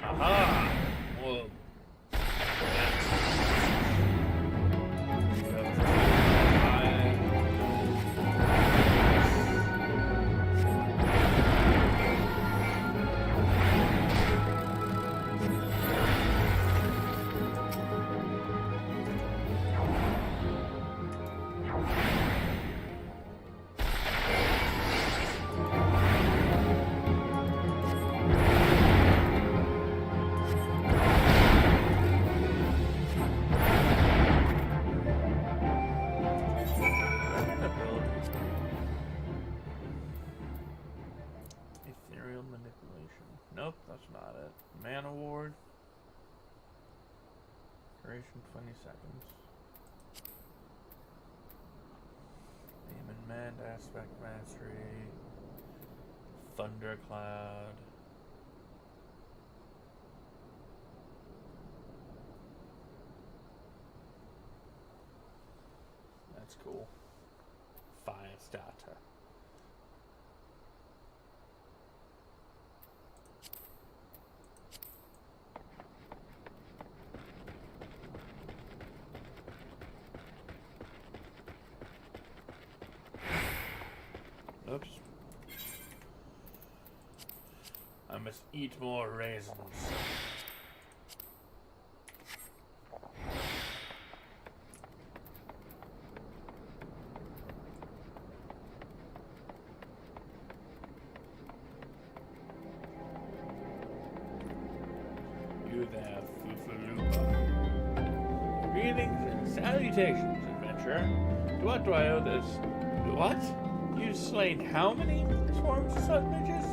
Aha! Well, ethereal manipulation. Nope, that's not it. Man award. Duration 20 seconds. Aim and mend, aspect mastery. Thundercloud. That's cool. Fire starter. Oops. I must eat more raisins. You there, Foofaloopa. Greetings and salutations, adventurer. To what do I owe this? What? You've slain how many swarms of sun midges?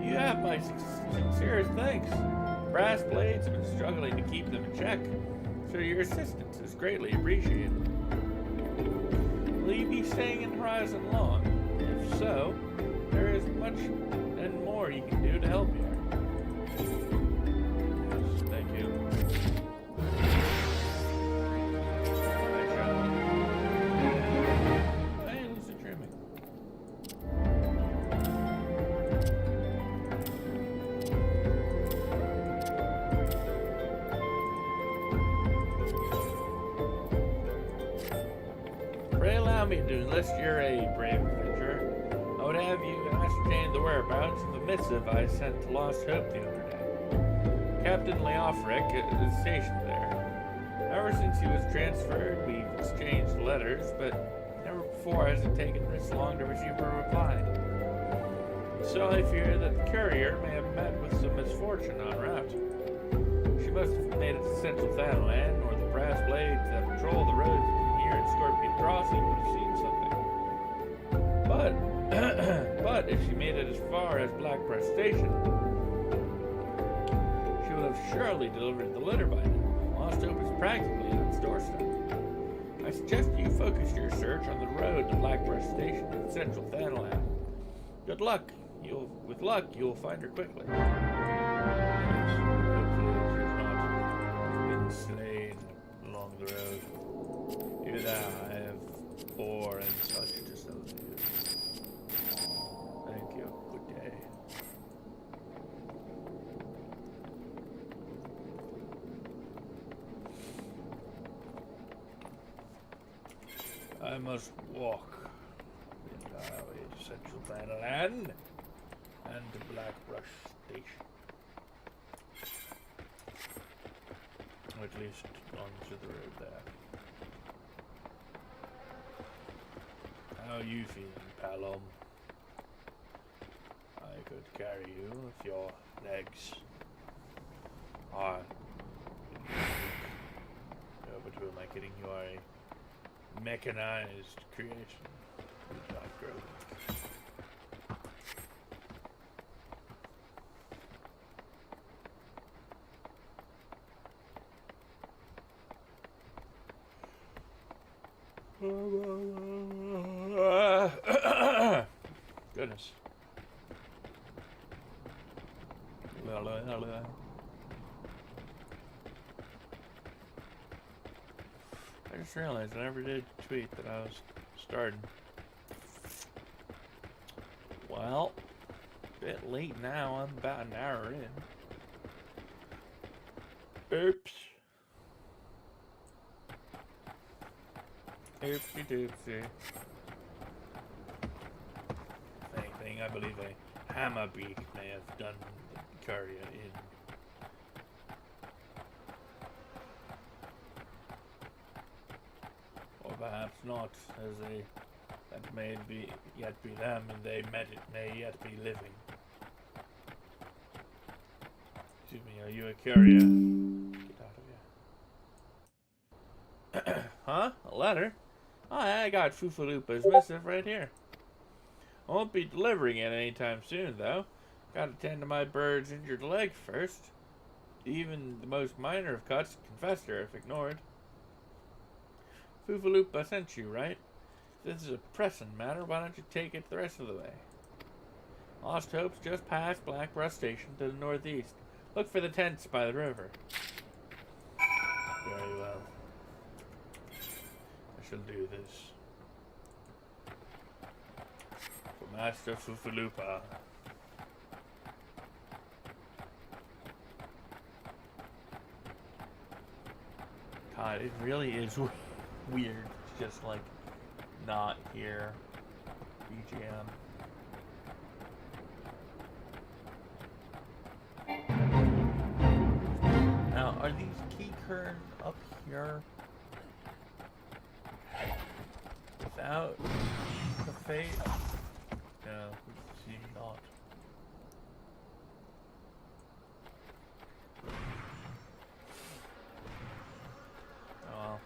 You have my sincerest thanks. Brass blades have been struggling to keep them in check, so your assistance is greatly appreciated. Will you be staying in Horizon long? If so, there is much and more you can do to help you. Yes, thank you. Nice job. Hey, lucid dreaming. Pray allow me to enlist your aid, brave adventurer. I would have you ascertain the whereabouts of a missive I sent to Lost Hope the other day. Captain Leofric is stationed there. Ever since he was transferred, we've exchanged letters, but never before has it taken this long to receive a reply. So I fear that the courier may have met with some misfortune en route. She must have made it to Central Thanaland, or the brass blades that patrol the roads between here and Scorpion Crossing would have seen something. But if she made it as far as Blackbreast Station, she would have surely delivered the litter by now. Lost Hope is practically on its doorstep. I suggest you focus your search on the road to Blackbreast Station in Central Thanaland. Good luck. With luck, you'll find her quickly. Hopefully she's not been slain along the road. Here thou, I have ore and such to sell to you. Thank you. Good day. I must walk in the highway to Central Planet Land and to Blackbrush Station. Or at least onto the road there. How are you feeling, Palom? I could carry you if your legs are weak. But who am I kidding? You are a mechanized creation. You do not grow weak. Goodness. I just realized I never did tweet that I was starting. Well, a bit late now. I'm about an hour in. Oops. Oopsie doopsie. If anything, I believe a hammer beak may have done the courier in. Or perhaps not, as that may yet be them, and they may yet be living. Excuse me, are you a courier? Get out of here. Huh? A letter? Oh, I got Foofaloopa's missive right here. I won't be delivering it anytime soon, though. Gotta tend to my bird's injured leg first. Even the most minor of cuts can fester if ignored. Foofaloopa sent you, right? If this is a pressing matter, why don't you take it the rest of the way? Lost Hope's just past Blackbrush Station to the northeast. Look for the tents by the river. Very well. I shall do this. For Master Foofaloopa. God, it really is weird. Just like not hear BGM. Now, are these key currents up here without the face? No, it seems not. Oh well.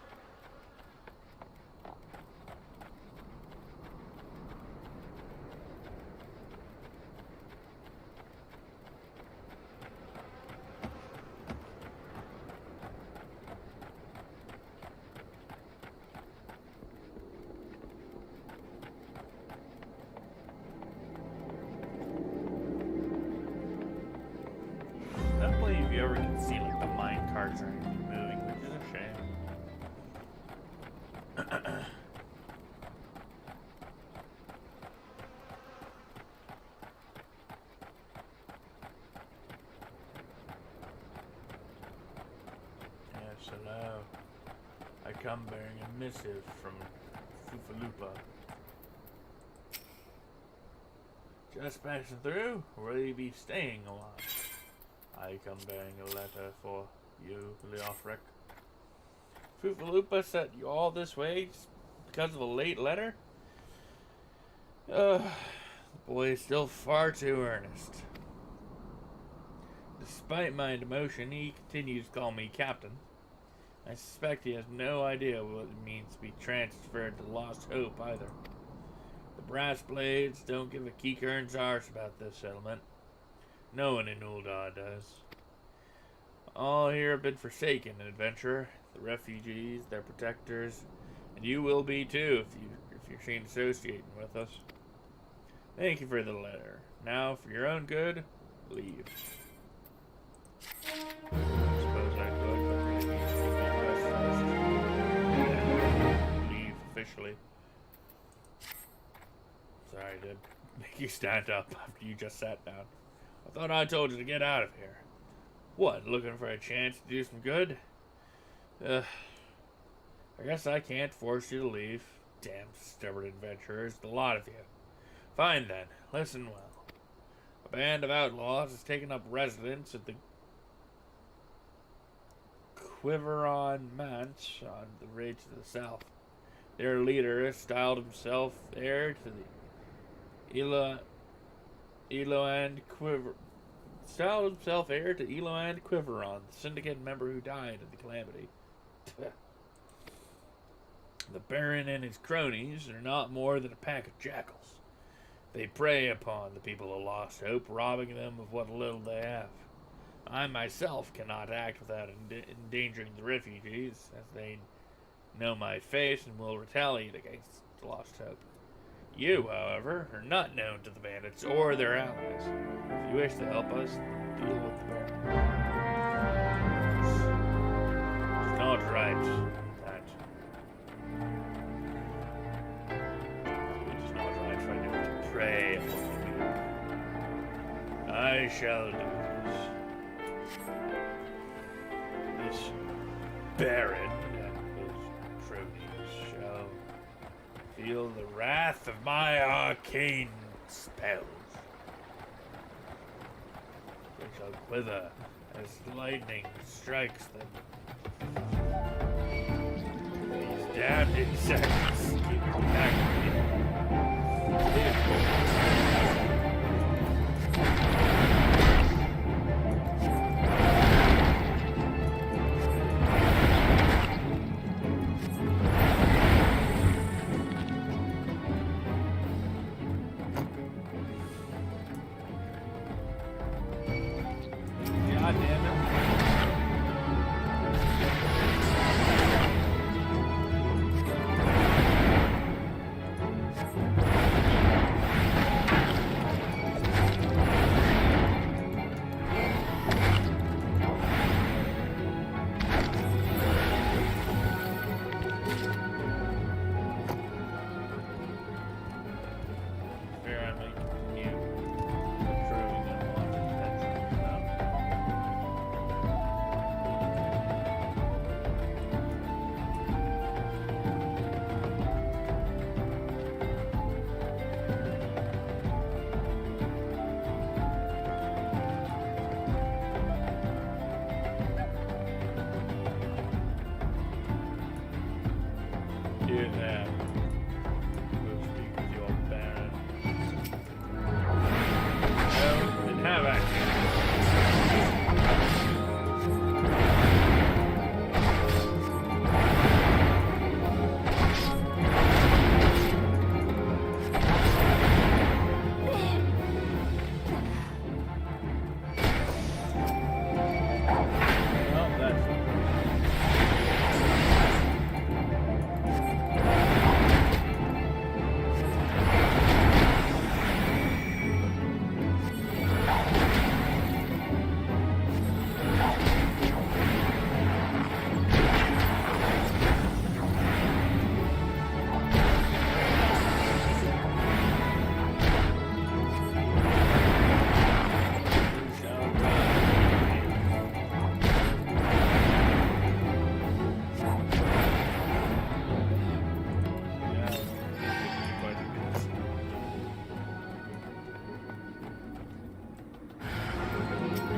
I don't believe you ever can see like the mine carts or anything moving, which is a shame. Yes, hello. I come bearing a missive from Foofaloopa. Just passing through, or will you be staying a while? I come bearing a letter for you, Leofric. Foofaloopa sent you all this way because of a late letter? The boy is still far too earnest. Despite my demotion, he continues to call me captain. I suspect he has no idea what it means to be transferred to Lost Hope either. The brass blades don't give a Keekern's arse about this settlement. No one in Uldar does. All here have been forsaken, adventurer. The refugees, their protectors, and you will be too if you're seen associating with us. Thank you for the letter. Now, for your own good, leave. I suppose I could, but really need to do my quest first. Leave officially. Sorry to make you stand up after you just sat down. I thought I told you to get out of here. What, looking for a chance to do some good? I guess I can't force you to leave. Damn stubborn adventurers, the lot of you. Fine then, listen well. A band of outlaws has taken up residence at the Quiveron Manse on the ridge to the south. Their leader has styled himself heir to the Eloand Quiveron, the syndicate member who died in the calamity. The Baron and his cronies are not more than a pack of jackals. They prey upon the people of Lost Hope, robbing them of what little they have. I myself cannot act without endangering the refugees, as they know my face and will retaliate against Lost Hope. You, however, are not known to the bandits or their allies. If you wish to help us, deal with the Baron. It's not right that it is not right for you to prey upon the weak. I shall do this. This Baron and his cronies shall feel the wrath of my arcane spells. They shall quiver as lightning strikes them. These damned insects keep attacking me. God damn it. Do that. We'll speak with your Baron. Well, then have at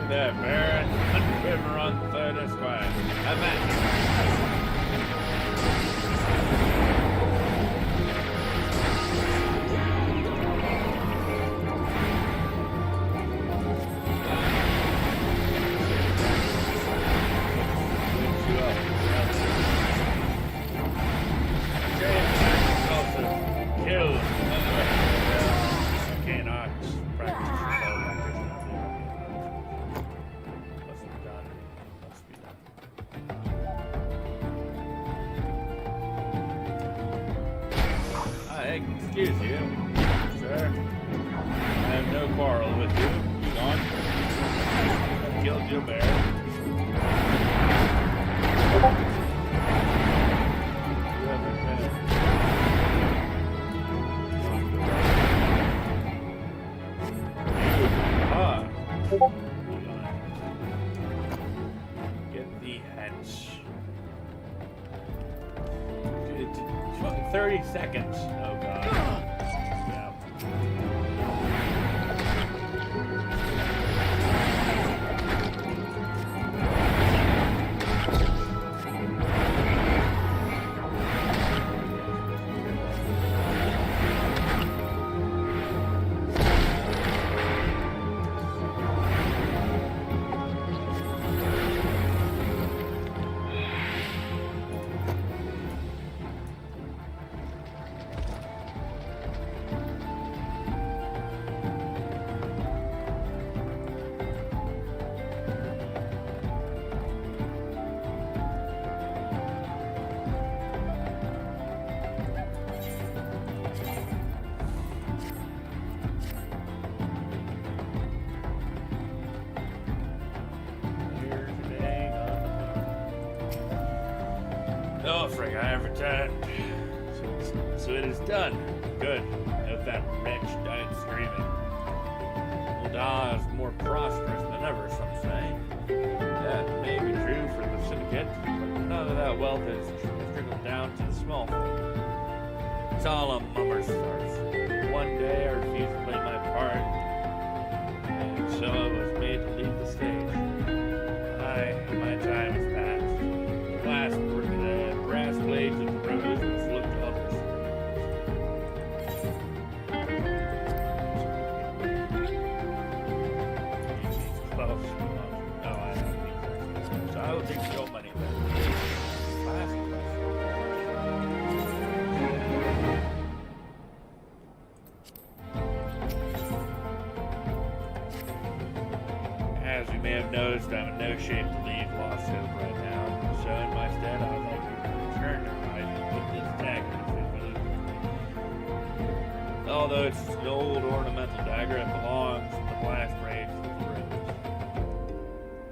the Baron and Quiveron 3rd Esquire. A match. Excuse you, sir. I have no quarrel with you. Be gone. I've killed your bear. You haven't been. Get the hatch. It's 30 seconds. Oh god. Yeah. Oh, frig, I have returned. So it is done. Good. Note that wretch died screaming. Ul'dah is more prosperous than ever, some say. That may be true for the syndicate, but none of that wealth is trickled down to the small folk. It's all a mummer's farce. One day I refused to play my part, and so I was made to leave the stage. My time has passed. The last word of the brass blades of the rose must look to others. So I will take your money back. Last As you may have noticed, I'm in no shape to leave Lost Hope right now. So in my stead, I would like you to return to mine and put this dagger to the Although it's an old ornamental dagger, it belongs to the blast rage of the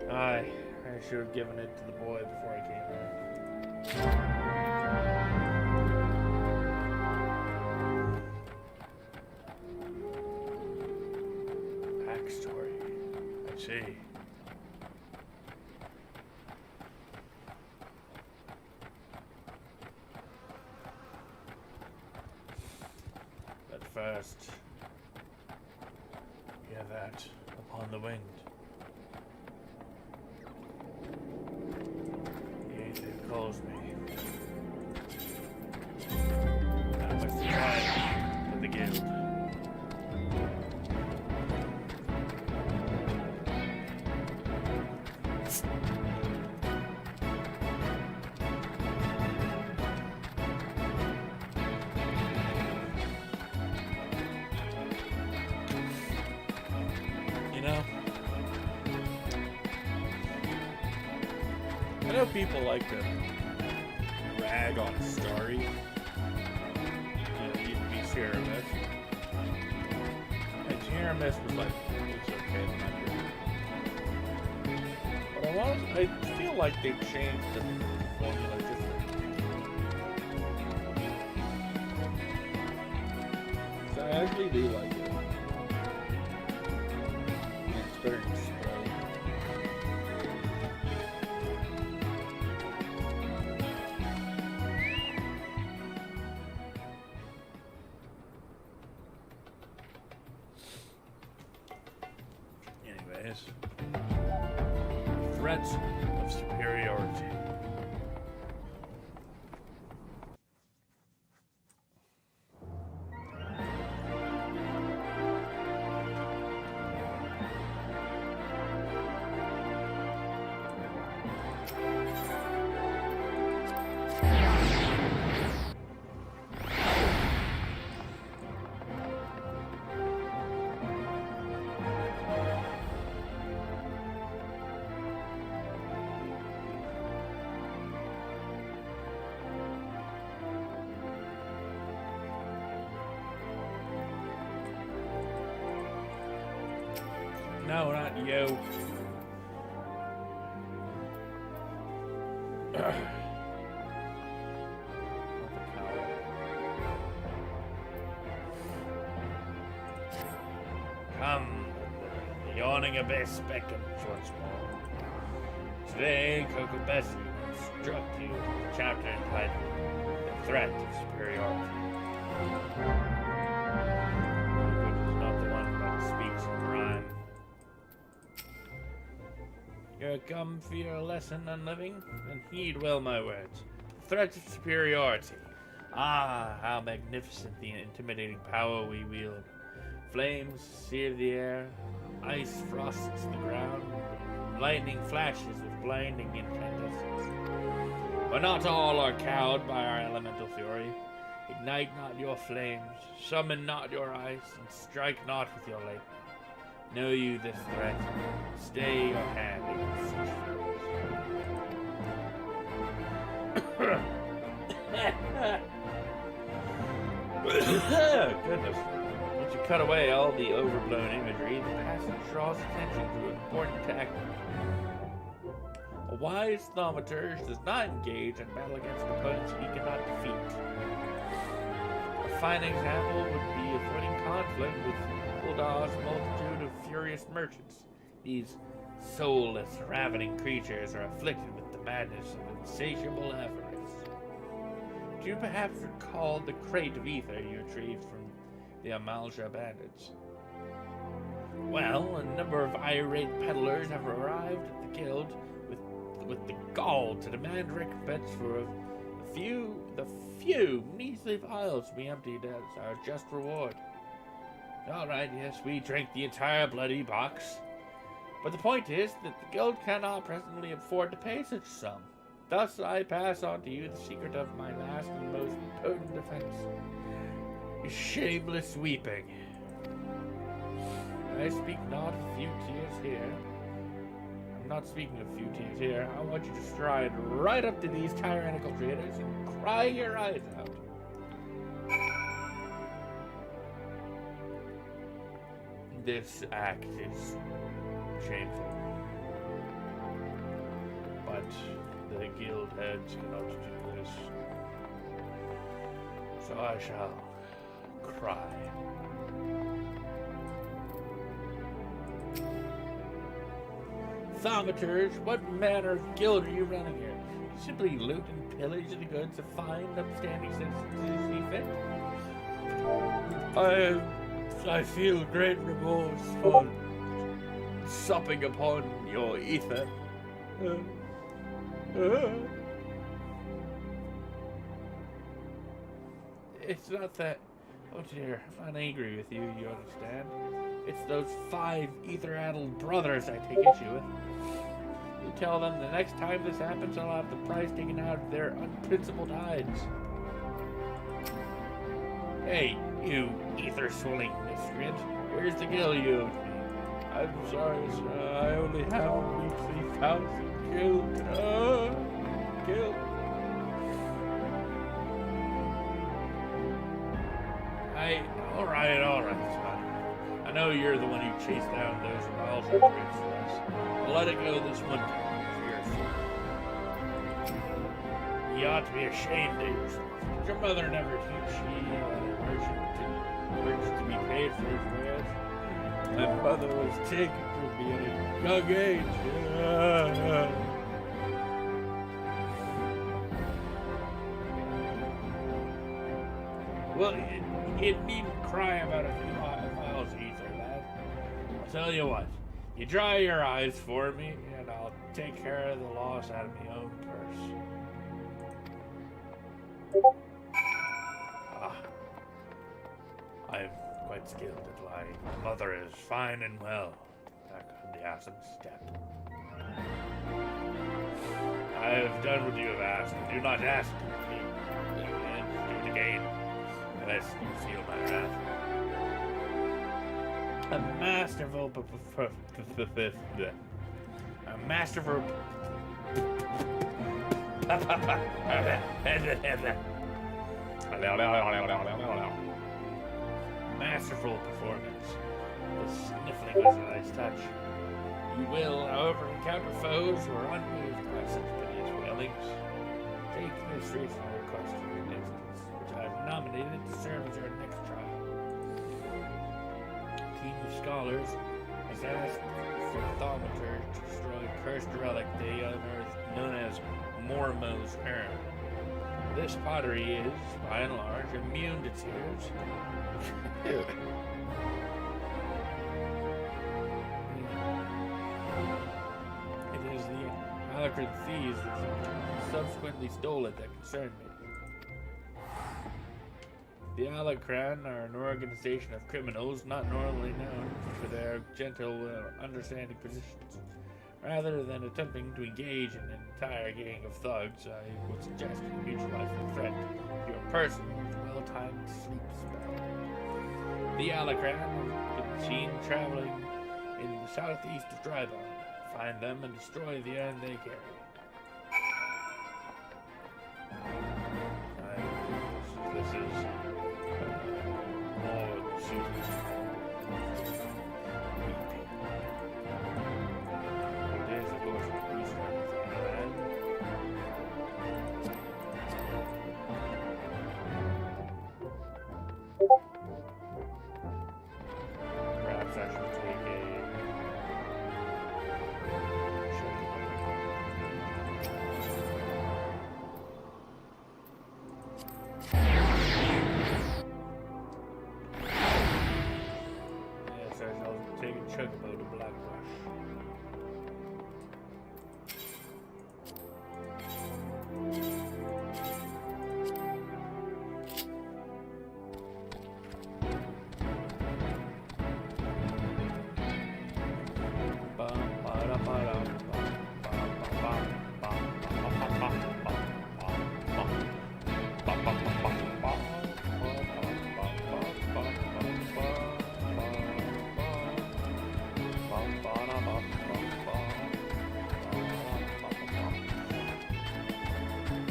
rose. I should have given it to the boy before I came back. Backstory. I see. But first, hear that upon the wind. The Aether calls me. I must return to the guild. I know people like to rag on Starry. You'd be Ceramis. And Ceramis was like, it's okay, but I feel like they changed the formula just so I actually do like it. It's better than Starry. Threats of superiority. No, not you. Come, the yawning abyss beckons once more. Today, Coco Bessie will instruct you with a chapter entitled The Threat of Superiority. Which is not the one that speaks in rhyme. You're come for your lesson on living? Then heed well my words. The threat of superiority. Ah, how magnificent the intimidating power we wield. Flames sear the air, ice frosts the ground, lightning flashes with blinding incandescence. But not all are cowed by our elemental fury. Ignite not your flames, summon not your ice, and strike not with your lightning. Know you this threat, stay your hand against such foes. Goodness. Once you cut away all the overblown imagery, the passage draws attention to an important tactic. A wise thaumaturge does not engage in battle against opponents he cannot defeat. A fine example would be avoiding conflict with Bulldog's multitude of furious merchants. These soulless, ravening creatures are afflicted with the madness of insatiable avarice. Do you perhaps recall the crate of ether you retrieved from the Amalja bandits? Well, a number of irate peddlers have arrived at the guild with the gall to demand recompense for the few measly vials we emptied as our just reward. All right, yes, we drank the entire bloody box. But the point is that the guild cannot presently afford to pay such a sum. Thus I pass on to you the secret of my last and most potent defense. Shameless weeping. I speak not of a few tears here. I'm not speaking of a few tears here. I want you to stride right up to these tyrannical traitors and cry your eyes out. This act is shameful, but the guild heads cannot do this, so I shall cry. Thaumaturge, what manner of guild are you running here? You simply loot and pillage the goods of fine, upstanding citizens as you see fit? I feel great remorse for supping upon your ether. It's not that. Oh dear, I'm not angry with you, you understand? It's those 5 ether-addled brothers I take issue with. You tell them the next time this happens, I'll have the price taken out of their unprincipled hides. Hey, you ether-swilling miscreant, where's the gill you owed me? I'm sorry, sir, I only have a measly 1,000 gil. Gil. Alright, son. I know you're the one who chased down those miles of brutes for us. Let it go this one time for your sake. You ought to be ashamed of yourself. Did your mother never teach you that a merchant to be paid for his wares? My mother was taken from me at a young age. Well, you needn't cry about a few miles of ether, lad. I'll tell you what, you dry your eyes for me, and I'll take care of the loss out of my own purse. I'm quite skilled at lying. My mother is fine and well, back on the Aspen steppe. I have done what you have asked, and do not ask me again. Do it again. Unless you feel my wrath. A masterful performance. The sniffling is a nice touch. You will, however, encounter foes who are unmoved by such piteous wailings. Take this reasonable request for your instance, which I have nominated to serve as your next trial. A team of scholars has asked for the thaumaturge to destroy first relic they unearthed known as Mormo's urn. This pottery is, by and large, immune to tears. It is the Alacran thieves that subsequently stole it that concern me. The Alacran are an organization of criminals not normally known for their gentle, understanding positions. Rather than attempting to engage in an entire gang of thugs, I would suggest you neutralize the threat to your person with a well-timed sleep spell. The Alacran have been seen traveling in the southeast of Drybone. Find them and destroy the urn they carry. This is more suited. Perhaps I should take a yes, I shall take a check about the Black Rush.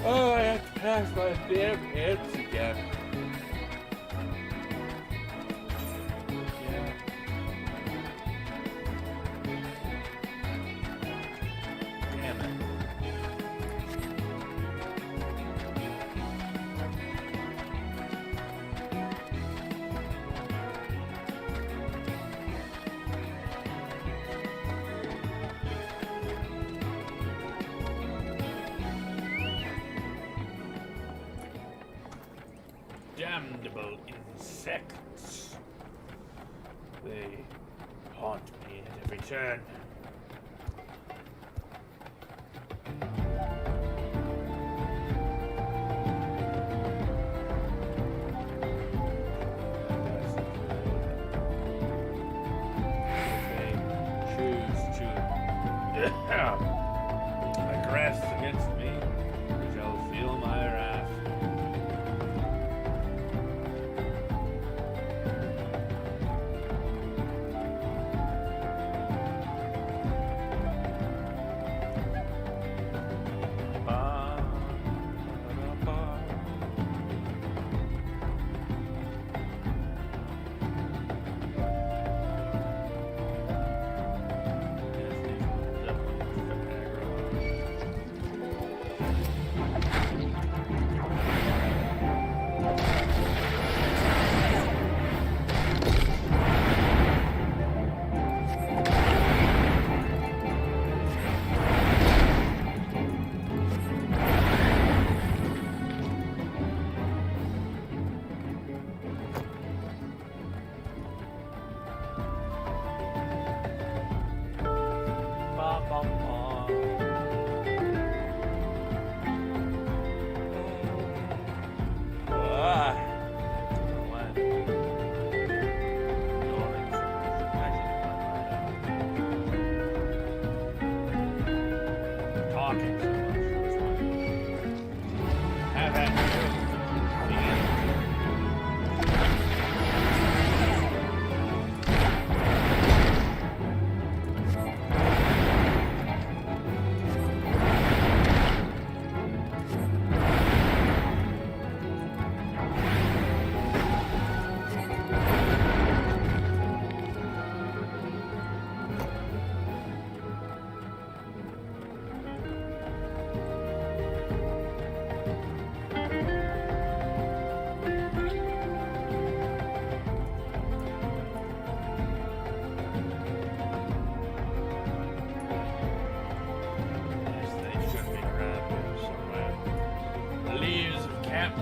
Oh, I have to pass my damn ants again. Yeah. Damn it. Damnable insects. They haunt me at every turn. If they choose to aggress against me, they shall feel my wrath.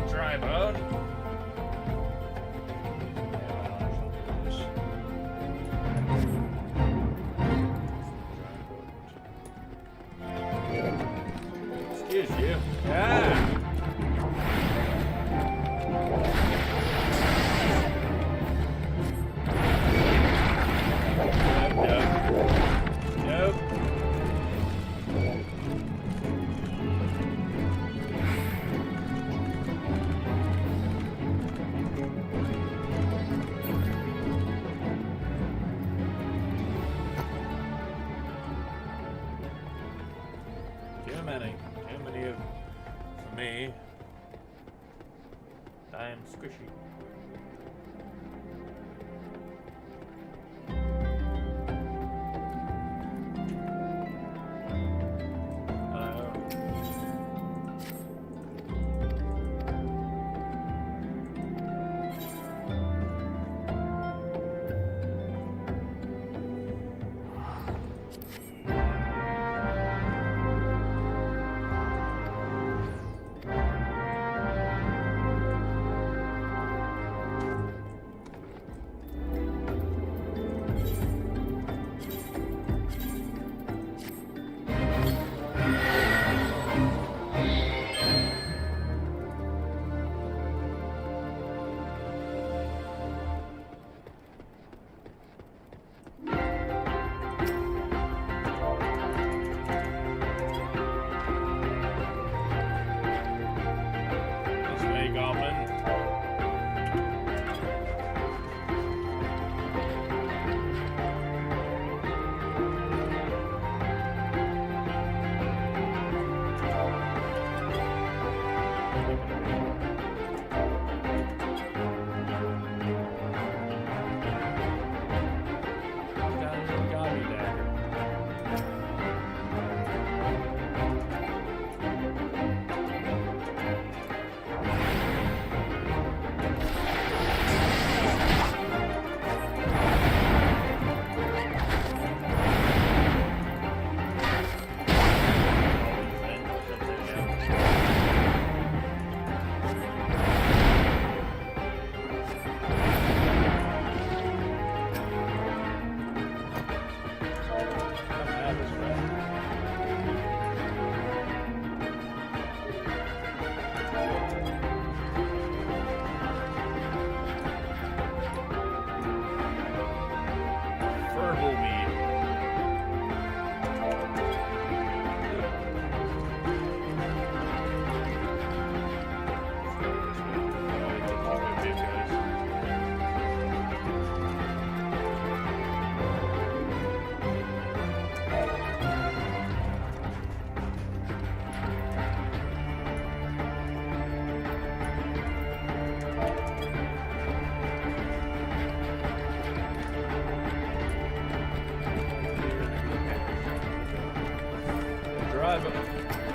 dry bone. Excuse you. Ah! Nope. Too many of for me. I am squishy.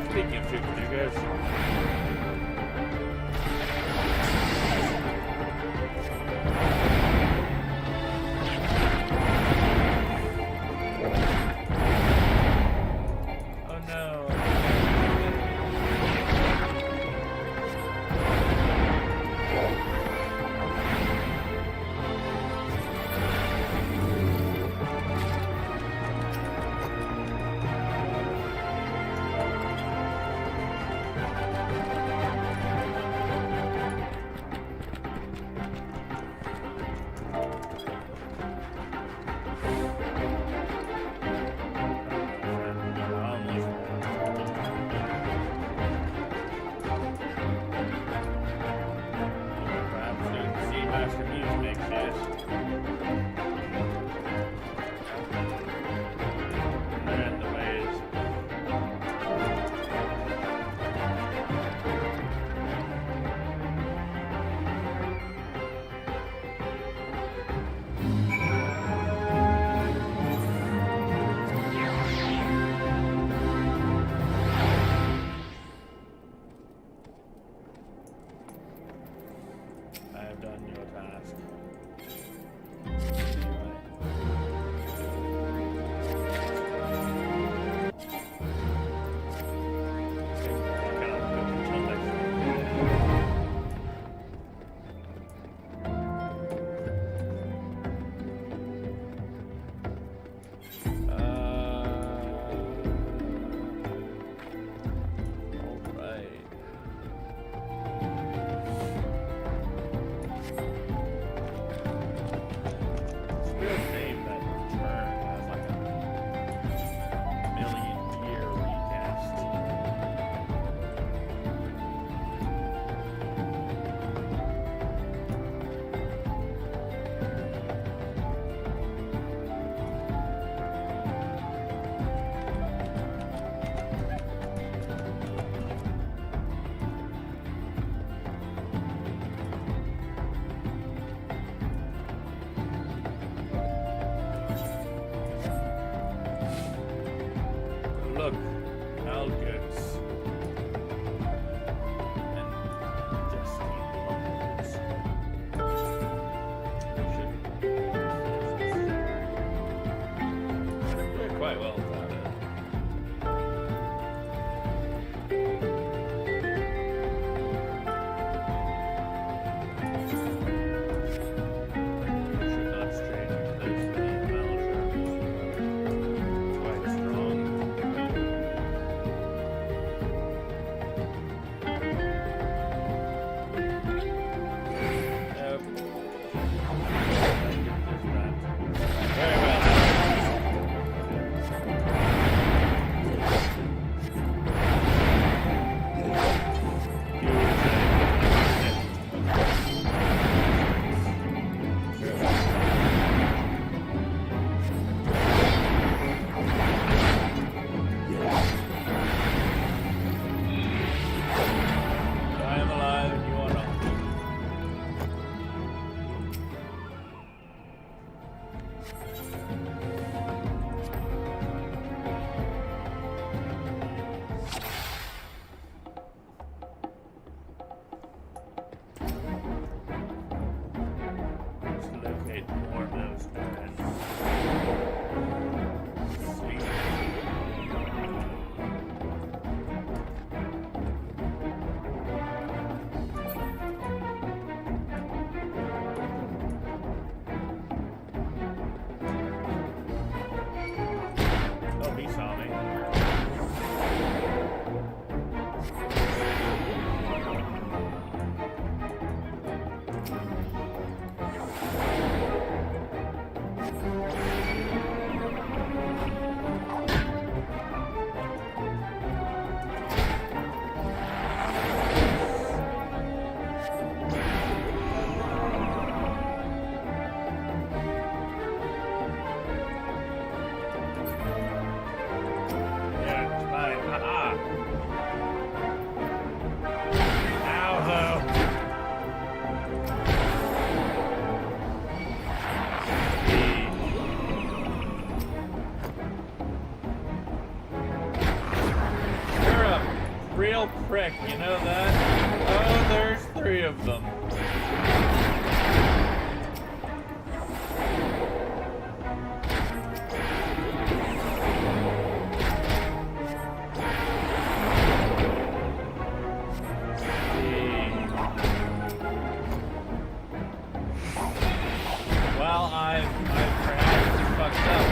Speaking of chicken, you guys. look, Algets. And dusty lumberers. They're quite well thought out. Should not stray too close to the battle sharks. Quite strong. Very well. I am alive and you are not. Let's locate more of those men. Sweet. Oh, he saw me. Yeah, it's mine. Haha. Ow, though. You're a real prick, you know that? Oh, there's 3 of them. Well, I've perhaps fucked up.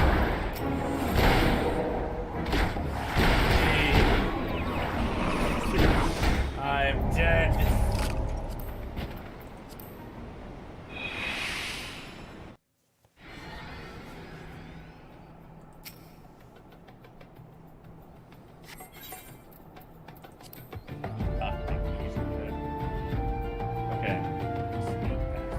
I'm dead. Ah, take it easy, good. Okay. Sneak past.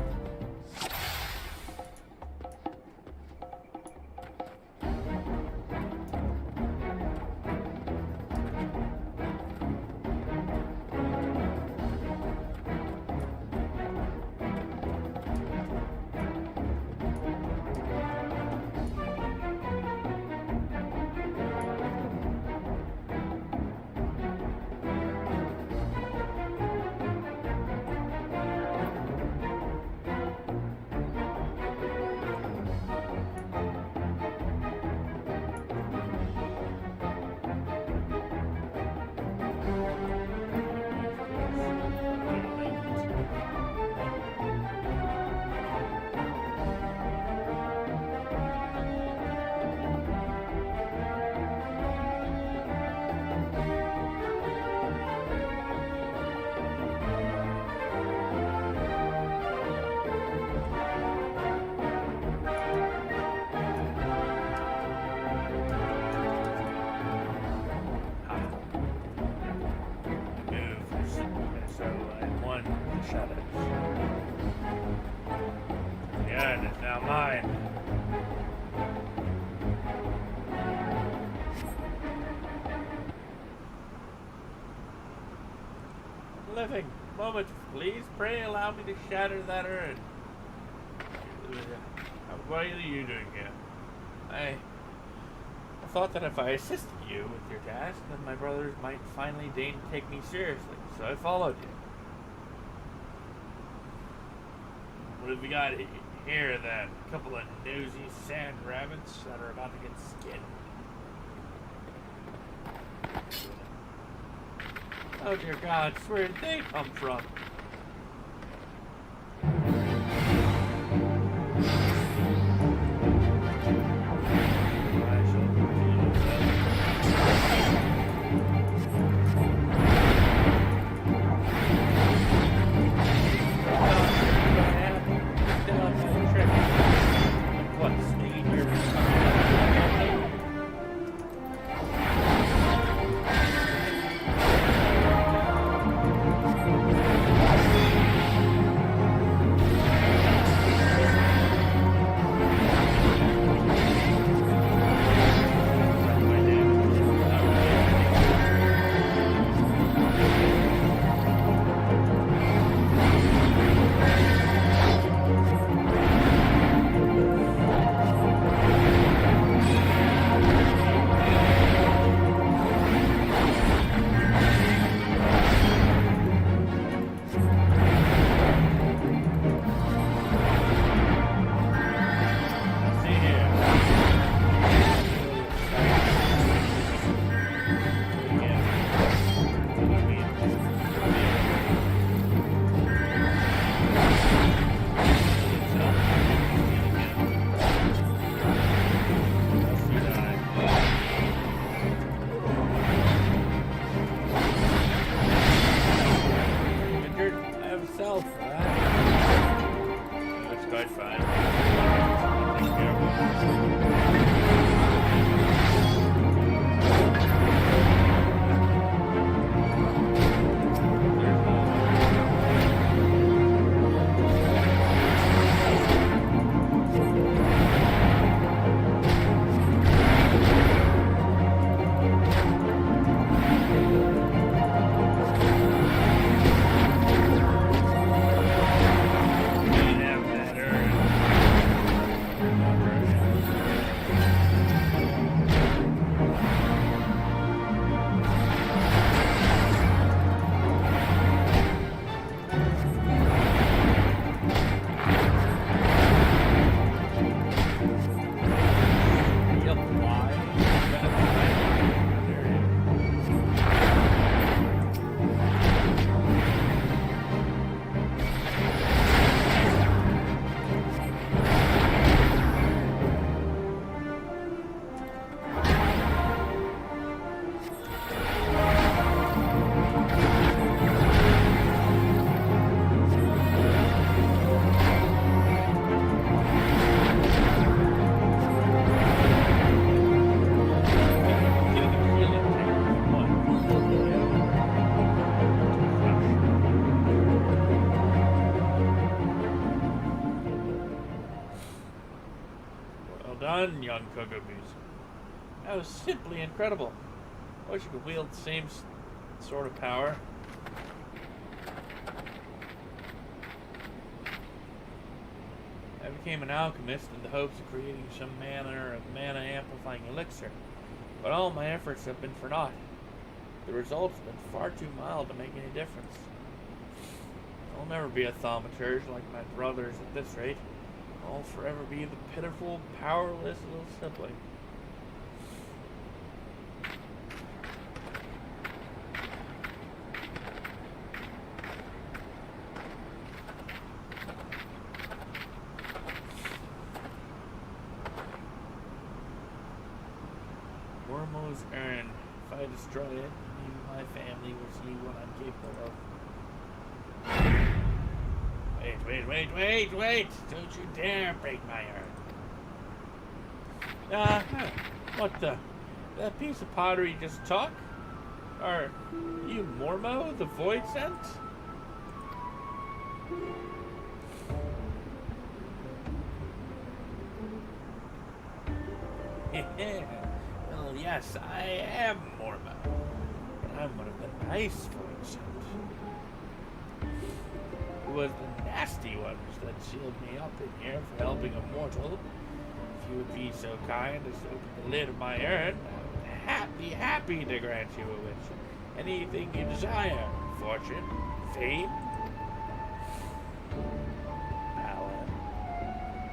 shadows. The end is now mine. Living moment, please. Pray allow me to shatter that urn. What are you doing here? I thought that if I assisted you with your task, then my brothers might finally deign to take me seriously, so I followed you. What have we got here then? A couple of nosy sand rabbits that are about to get skinned. Oh dear God, where did they come from? Done, young Kogobu's. That was simply incredible. I wish you could wield the same sort of power. I became an alchemist in the hopes of creating some manner of mana-amplifying elixir, but all my efforts have been for naught. The results have been far too mild to make any difference. I'll never be a thaumaturge like my brothers at this rate. I'll forever be the pitiful, powerless little sibling. Wormhole's earned. If I destroy it, you and my family will see what I'm capable of. Wait! Don't you dare break my heart. What the? That piece of pottery just talk? Are you Mormo, the Void Sent? Well, yes, I am Mormo. But I'm one of the nice Void Sent. It was the nasty ones that sealed me up in here for helping a mortal. you would be so kind as to open the lid of my urn, I would be happy to grant you a wish. Anything you desire. Fortune, fame, power.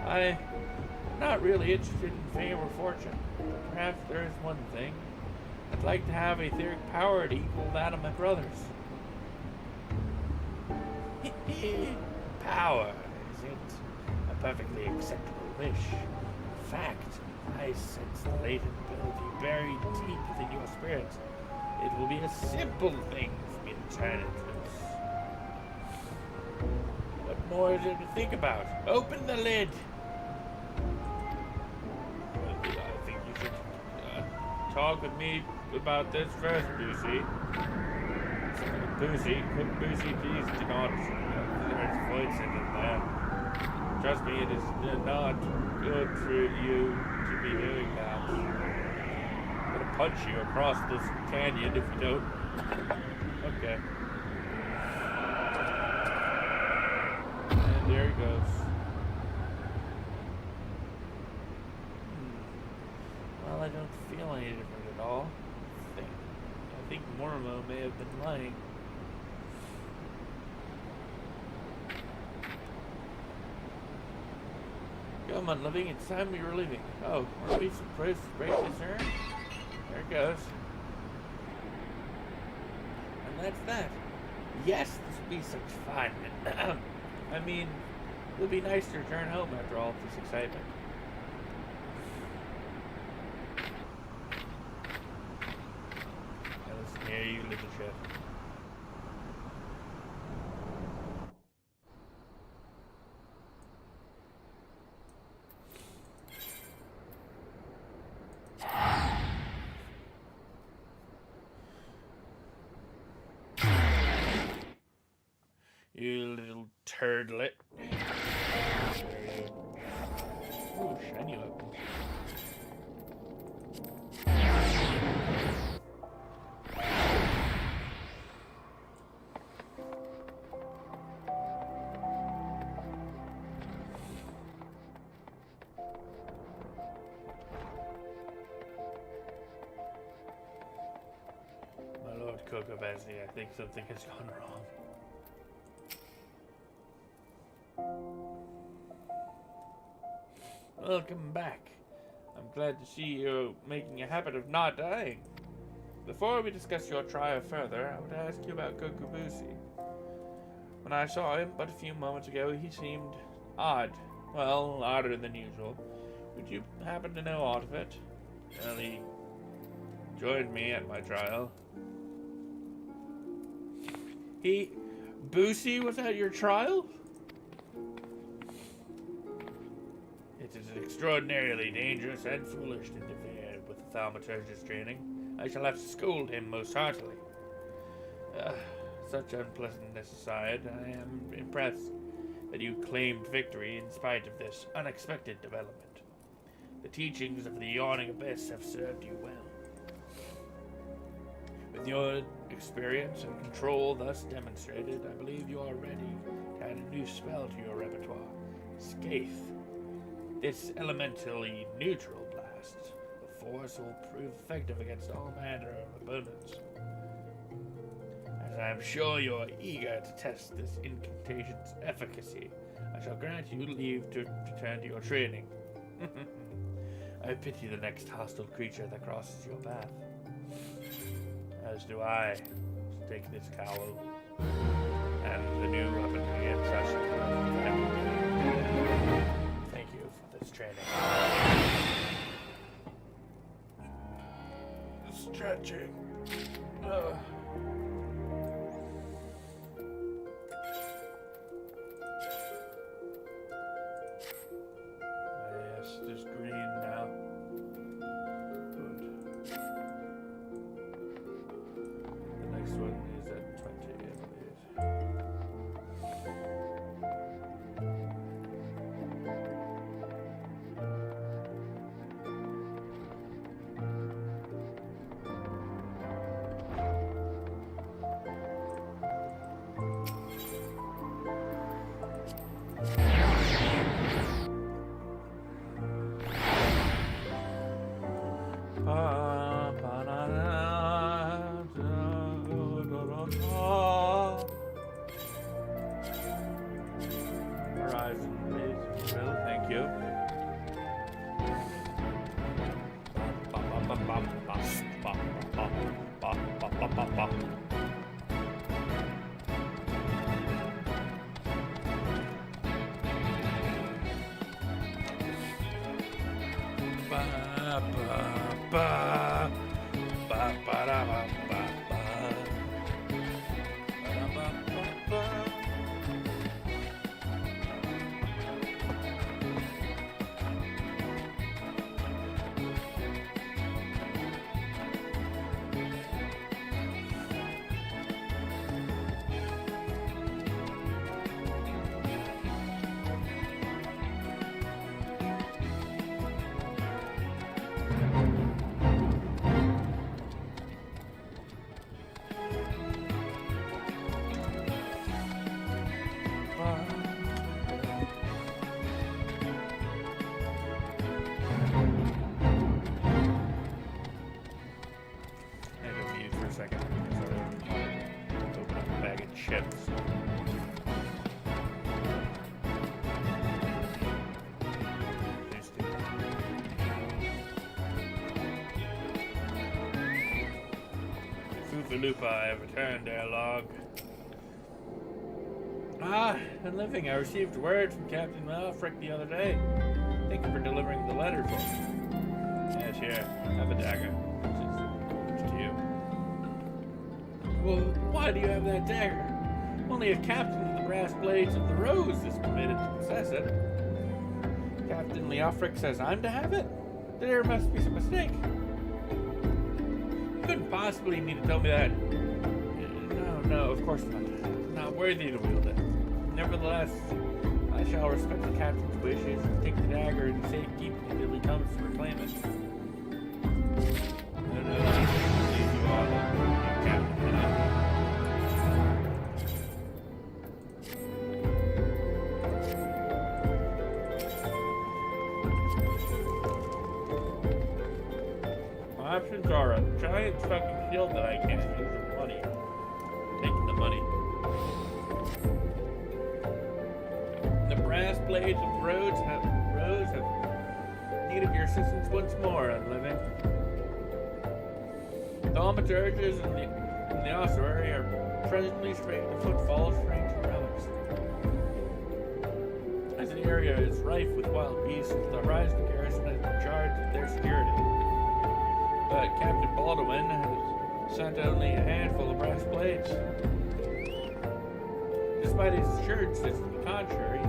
I'm not really interested in fame or fortune. Perhaps there is one thing. I'd like to have etheric power to equal that of my brothers. Power, is it? A perfectly acceptable wish. In fact, I sense the latent ability buried deep within your spirit. It will be a simple thing for me to turn it loose. What more is there to think about? Open the lid! Well, I think you should talk with me about this first, Boosie. Boosie, please do not. There's voice in there. Trust me, it is not good for you to be doing that. I'm gonna punch you across this canyon if you don't. Okay. And there he goes. Well, I don't feel any different at all. I think Mormo may have been lying. Come on, Living, it's time we were leaving. Oh, are we supposed to break this urn? There it goes. And that's that. Yes, this will be such fun. I mean, it would be nice to return home after all this excitement. Now listen here, you little shit. You little turdlet. Ooh, shiny weapon. My Lord Coco Bessie, I think something has gone wrong. Welcome back. I'm glad to see you're making a habit of not dying. Before we discuss your trial further, I would ask you about Kokubushi. When I saw him but a few moments ago, he seemed odd. Well, odder than usual. Would you happen to know aught of it? Well, he joined me at my trial. Boosie was at your trial? It is extraordinarily dangerous and foolish to interfere with the thaumaturgist training. I shall have to scold him most heartily. Such unpleasantness aside, I am impressed that you claimed victory in spite of this unexpected development. The teachings of the Yawning Abyss have served you well. With your experience and control thus demonstrated, I believe you are ready to add a new spell to your repertoire. Scathe. This elementally neutral blast. The force will prove effective against all manner of opponents. As I am sure you are eager to test this incantation's efficacy, I shall grant you leave to return to your training. I pity the next hostile creature that crosses your path. As do I. Take this cowl and the new weaponry and such. Thank you for this training. Stretching. Yes, there's green now. Good. The next one is at 20, I believe. ba, ba. Ba, ba, ba. Ba, ba, da, ba, ba, ba. Ba, da, ba, ba, ba. I had to mute for a second. Sorry. Open up a bag of chips. Tasty. Foofaloopa, I have returned ere log. And living. I received word from Captain Malfrick the other day. Thank you for delivering the letter for me. Yes, here. Have a dagger. It's to you. Well, why do you have that dagger? Only a captain of the brass blades of the rose is permitted to possess it. Captain Leofric says I'm to have it? There must be some mistake. You couldn't possibly mean to tell me that. No, of course not. Not worthy to wield it. Nevertheless, I shall respect the captain's wishes and take the dagger in safekeeping until he comes to reclaim it. No, leave you all alone, Captain. My options are a giant fucking shield that I can't use for money. Taking the money. The brass blades of Rose have needed your assistance once more, Unliving. The thaumaturges and the ossuary are presently straight the footfalls for ancient relics. As the area is rife with wild beasts, the Horizon Garrison has been charged with their security. But Captain Baldwin has sent only a handful of brass blades. Despite his assurances to the contrary,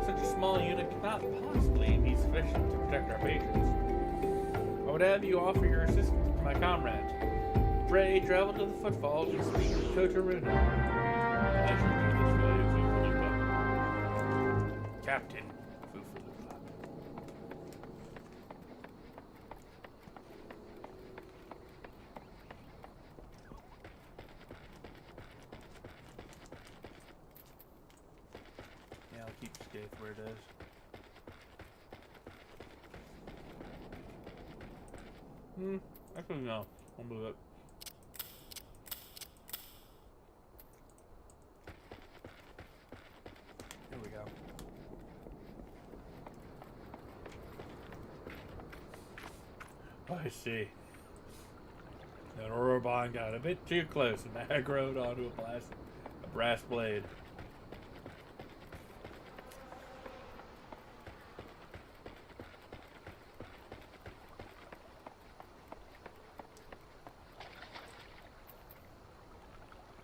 such a small unit cannot possibly be sufficient to protect our patrons. I would have you offer your assistance to my comrades. Pray travel to the footfalls and speak to Kotaruna. I shall do this for you, Foofaloopa. Captain Foofaloopa. Yeah, I'll keep Scathe where it is. Actually no. I'll move it. Here we go. I see. That Orobon got a bit too close and aggroed onto a brass blade.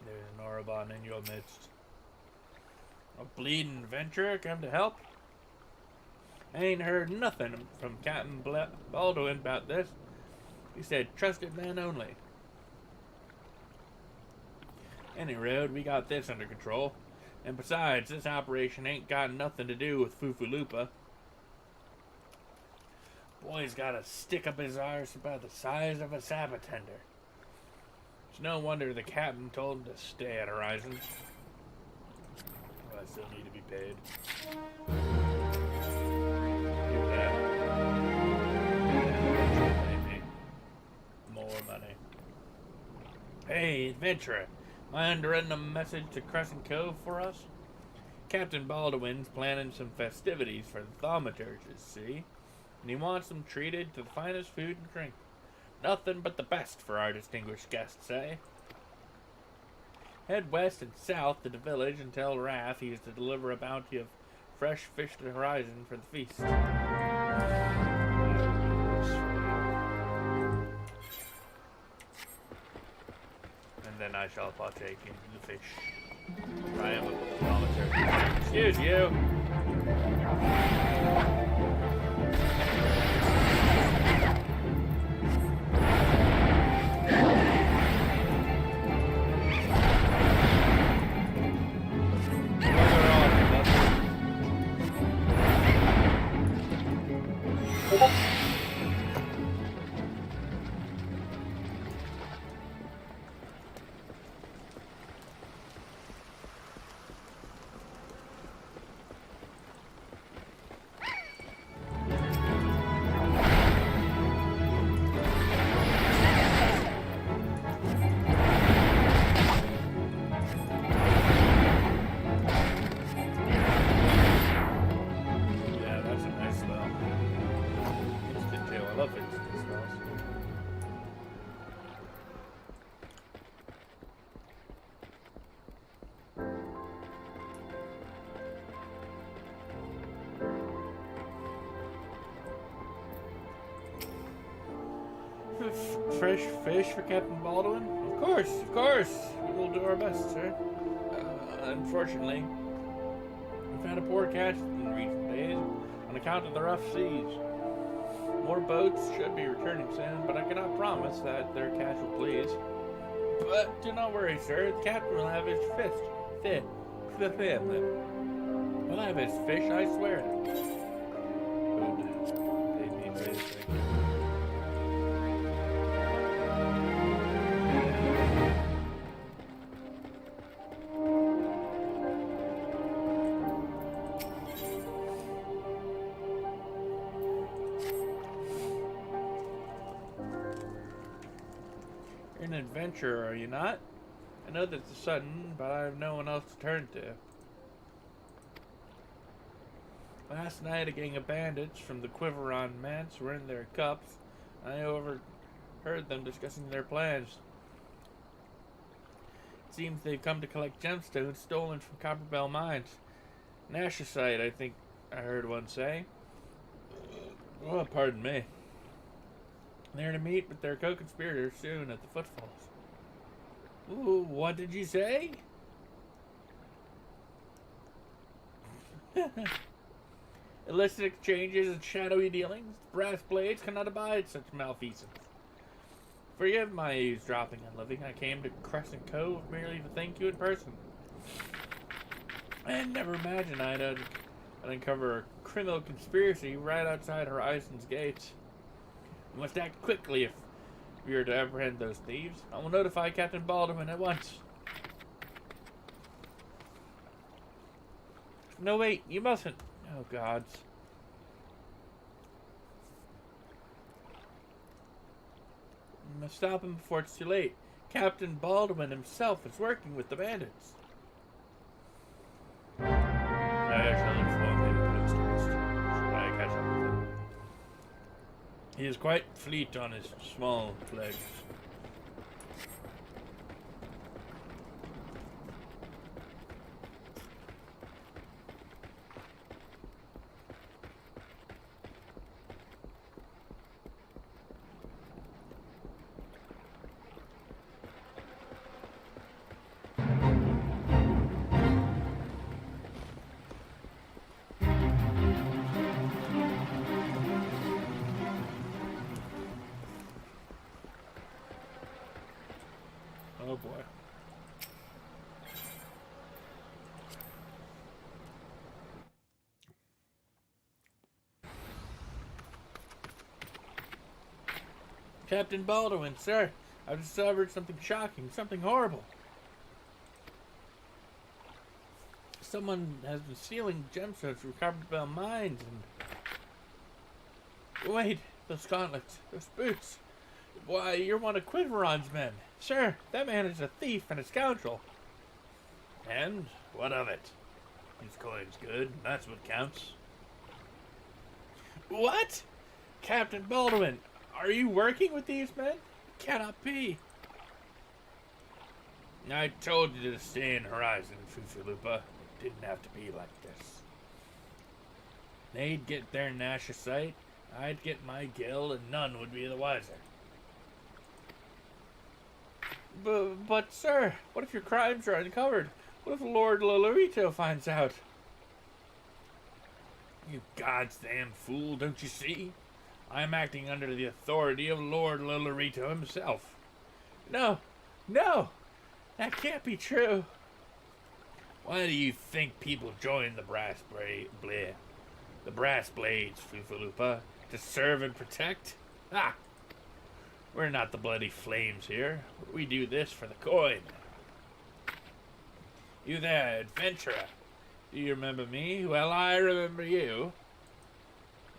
There's an Orobon in your midst. A bleeding adventurer come to help? I ain't heard nothing from Captain Baldwin about this. He said trusted man only. Any road, we got this under control. And besides, this operation ain't got nothing to do with Foofaloopa. Boy's got a stick up his arse about the size of a sabbath tender. It's no wonder the captain told him to stay at Horizon. Well, I still need to be paid. Do that. Pay me. More money. Hey, adventurer. Mind running a message to Crescent Cove for us? Captain Baldwin's planning some festivities for the thaumaturges, see? And he wants them treated to the finest food and drink. Nothing but the best for our distinguished guests, eh? Head west and south to the village and tell Wrath he is to deliver a bounty of fresh fish to the horizon for the feast. And then I shall partake in the fish. I am a thaumaturgical. Excuse you! Fresh fish for Captain Baldwin? Of course. We will do our best, sir. Unfortunately, we've had a poor catch in recent days on account of the rough seas. More boats should be returning soon, but I cannot promise that their catch will please. But do not worry, sir. The captain will have his fish. We'll have his fish, I swear. You're an adventurer, are you not? I know that's sudden, but I have no one else to turn to. Last night, a gang of bandits from the Quiveron manse were in their cups. I overheard them discussing their plans. It seems they've come to collect gemstones stolen from Copperbell mines. Nashicite, I think I heard one say. Oh, pardon me. They're to meet with their co-conspirators soon at the Footfalls. Ooh, what did you say? Illicit exchanges and shadowy dealings. The brass blades cannot abide such malfeasance. Forgive my eavesdropping and living. I came to Crescent Cove merely to thank you in person. I never imagined I'd uncover a criminal conspiracy right outside Horizon's gates. We must act quickly if we are to apprehend those thieves. I will notify Captain Baldwin at once. No, wait, you mustn't. Oh, gods. I must stop him before it's too late. Captain Baldwin himself is working with the bandits. I actually look for him. Should I catch up with him? He is quite fleet on his small legs. Oh boy. Captain Baldwin, sir, I've discovered something shocking, something horrible. Someone has been stealing gemstones from Copperbell mines and... Wait, those gauntlets, those boots. Why, you're one of Quiveron's men. Sir, that man is a thief and a scoundrel. And what of it? His coin's good, that's what counts. What? Captain Baldwin, are you working with these men? Cannot be. I told you to stay in Horizon, Fufalupa. Didn't have to be like this. They'd get their Nash sight, I'd get my gill, and none would be the wiser. But sir, what if your crimes are uncovered? What if Lord Lolorito finds out? You goddamn fool, don't you see? I'm acting under the authority of Lord Lolorito himself. No, that can't be true. Why do you think people join the Brass Blades, Fufalupa? To serve and protect? Ha! We're not the bloody flames here. We do this for the coin. You there, adventurer. Do you remember me? Well, I remember you.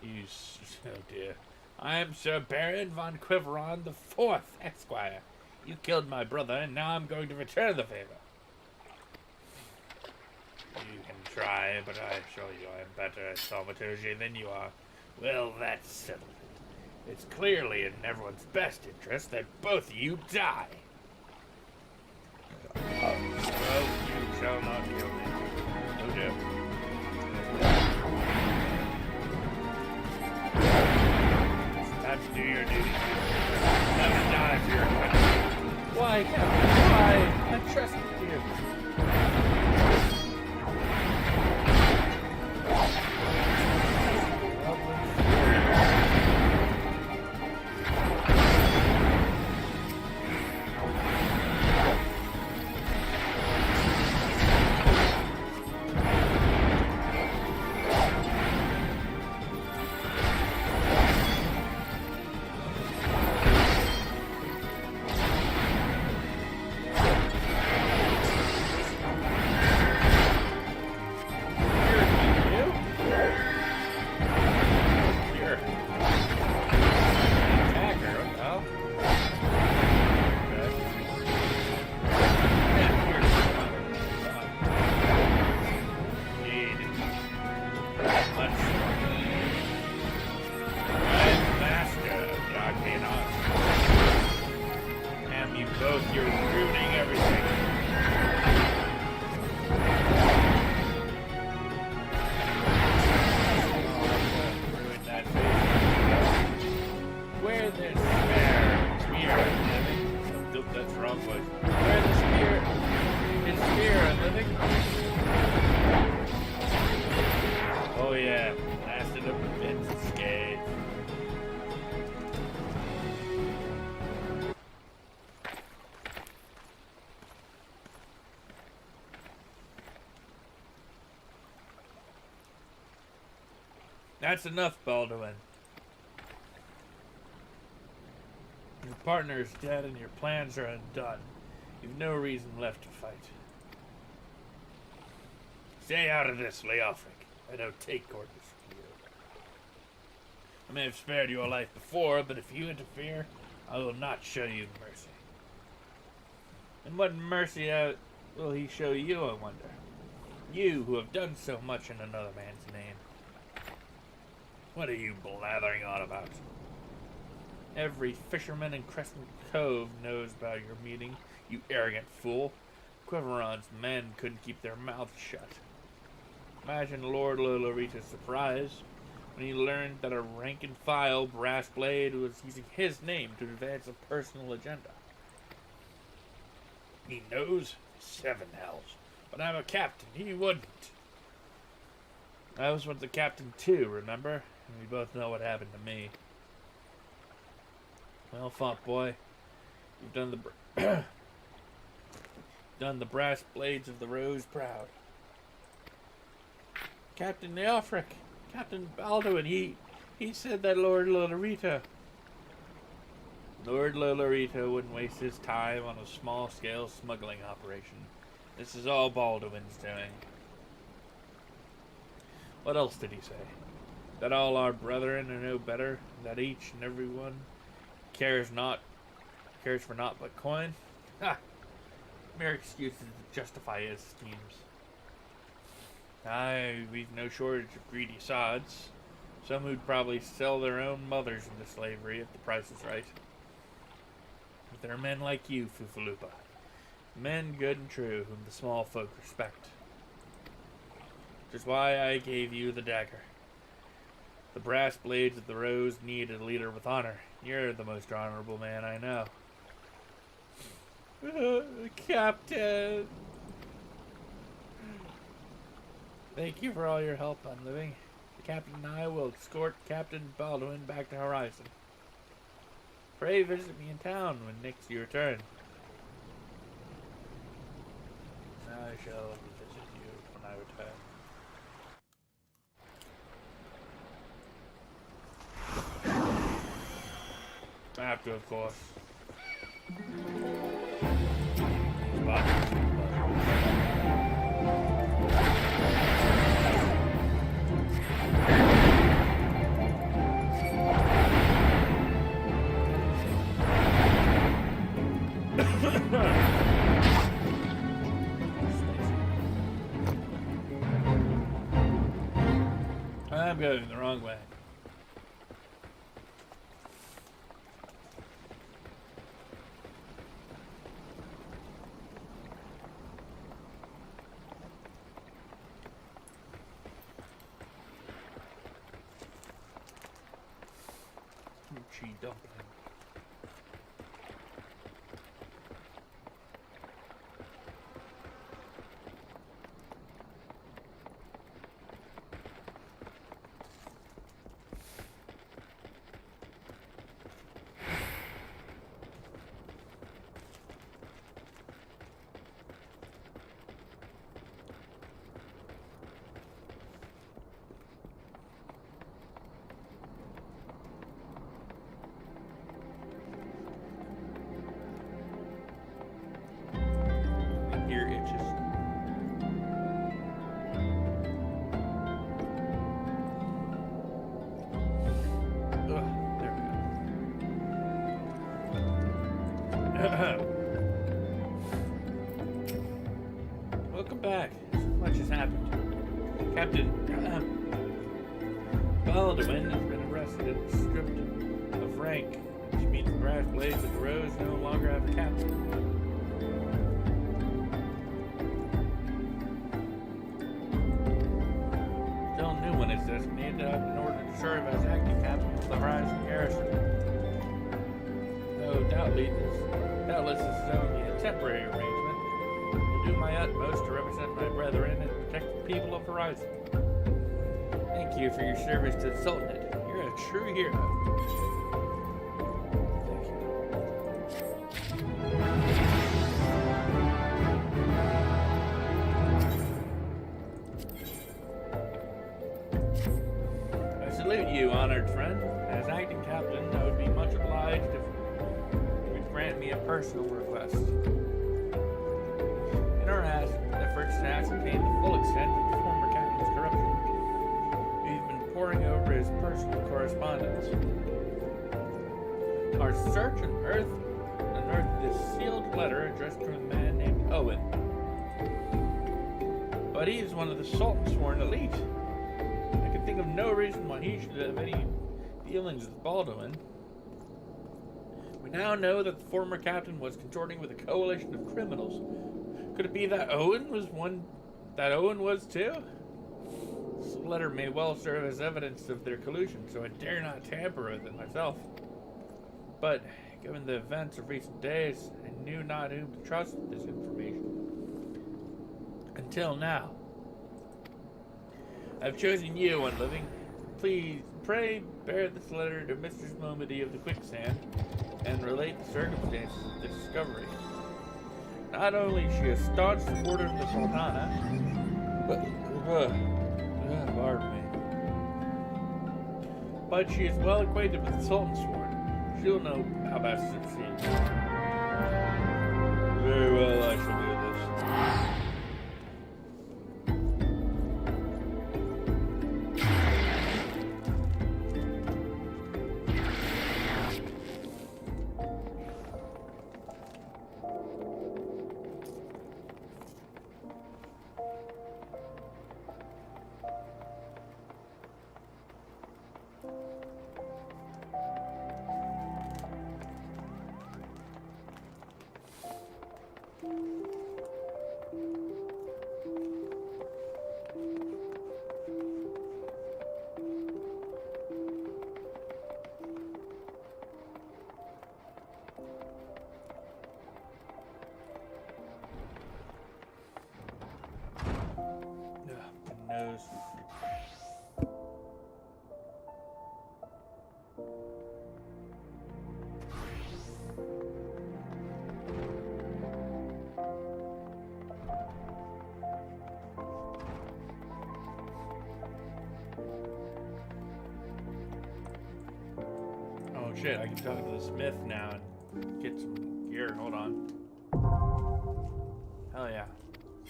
Oh dear. I am Sir Baron von Quiveron the Fourth, Esquire. You killed my brother, and now I'm going to return the favor. You can try, but I assure you I'm better at thaumaturgy than you are. Well, that's settled it. It's clearly in everyone's best interest that both of you die. Well, you shall not kill me. No dear. It's time to do your duty. Never die for your country. Why, Captain? Why? I trusted you. That's enough, Baldwin. Your partner is dead and your plans are undone. You've no reason left to fight. Stay out of this, Leofric. I don't take orders from you. I may have spared your life before, but if you interfere, I will not show you mercy. And what mercy will he show you, I wonder? You, who have done so much in another man's name. What are you blathering on about? Every fisherman in Crescent Cove knows about your meeting, you arrogant fool. Quiveron's men couldn't keep their mouths shut. Imagine Lord Lolorito's surprise when he learned that a rank-and-file brass blade was using his name to advance a personal agenda. He knows? Seven hells. But I'm a captain. He wouldn't. I was once a captain too, remember? And we both know what happened to me. Well fought, boy. You've done the brass blades of the Rose proud. Captain Neofric, Captain Baldwin, he said that Lord Lolorito wouldn't waste his time on a small-scale smuggling operation. This is all Baldwin's doing. What else did he say? That all our brethren are no better, that each and every one cares for naught but coin? Ha! Mere excuses to justify his schemes. Aye, we've no shortage of greedy sods. Some who'd probably sell their own mothers into slavery if the price is right. But there are men like you, Fufalupa. Men good and true, whom the small folk respect. Which is why I gave you the dagger. The brass blades of the rose need a leader with honor. You're the most honorable man I know. Captain! Thank you for all your help on living. The captain and I will escort Captain Baldwin back to Horizon. Pray visit me in town when next you return. I shall visit you when I return. I have to, of course. I'm going the wrong way. Kimchi dumpling. Ear itches. There we go. Welcome back. So much has happened. Captain Baldwin has been arrested and stripped of rank, which means the brass blades of the rose no longer have a captain. Is designated in order to serve as acting captain of the Horizon Garrison. Though doubtless this is only a temporary arrangement, I will do my utmost to represent my brethren and protect the people of Horizon. Thank you for your service to the Sultanate. You're a true hero. You, honored friend. As acting captain, I would be much obliged if you would grant me a personal request. In our efforts to ascertain the full extent of the former captain's corruption, we've been poring over his personal correspondence. Our search unearthed this sealed letter addressed to a man named Owen. But he is one of the Sultan's sworn elite. I think of no reason why he should have any dealings with Baldwin. We now know that the former captain was consorting with a coalition of criminals. Could it be that Owen was one? That Owen was too? This letter may well serve as evidence of their collusion, so I dare not tamper with it myself. But given the events of recent days, I knew not whom to trust with this information. Until now. I've chosen you, one living. Please, pray bear this letter to Mistress Momedy of the Quicksand and relate the circumstances of the discovery. Not only is she a staunch supporter of the Sultana, but she is well acquainted with the Sultan's sworn. She'll know how best to succeed. Very well, I shall do this. nose. Oh shit, I can talk to the smith now and get some gear. Hold on. Hell yeah.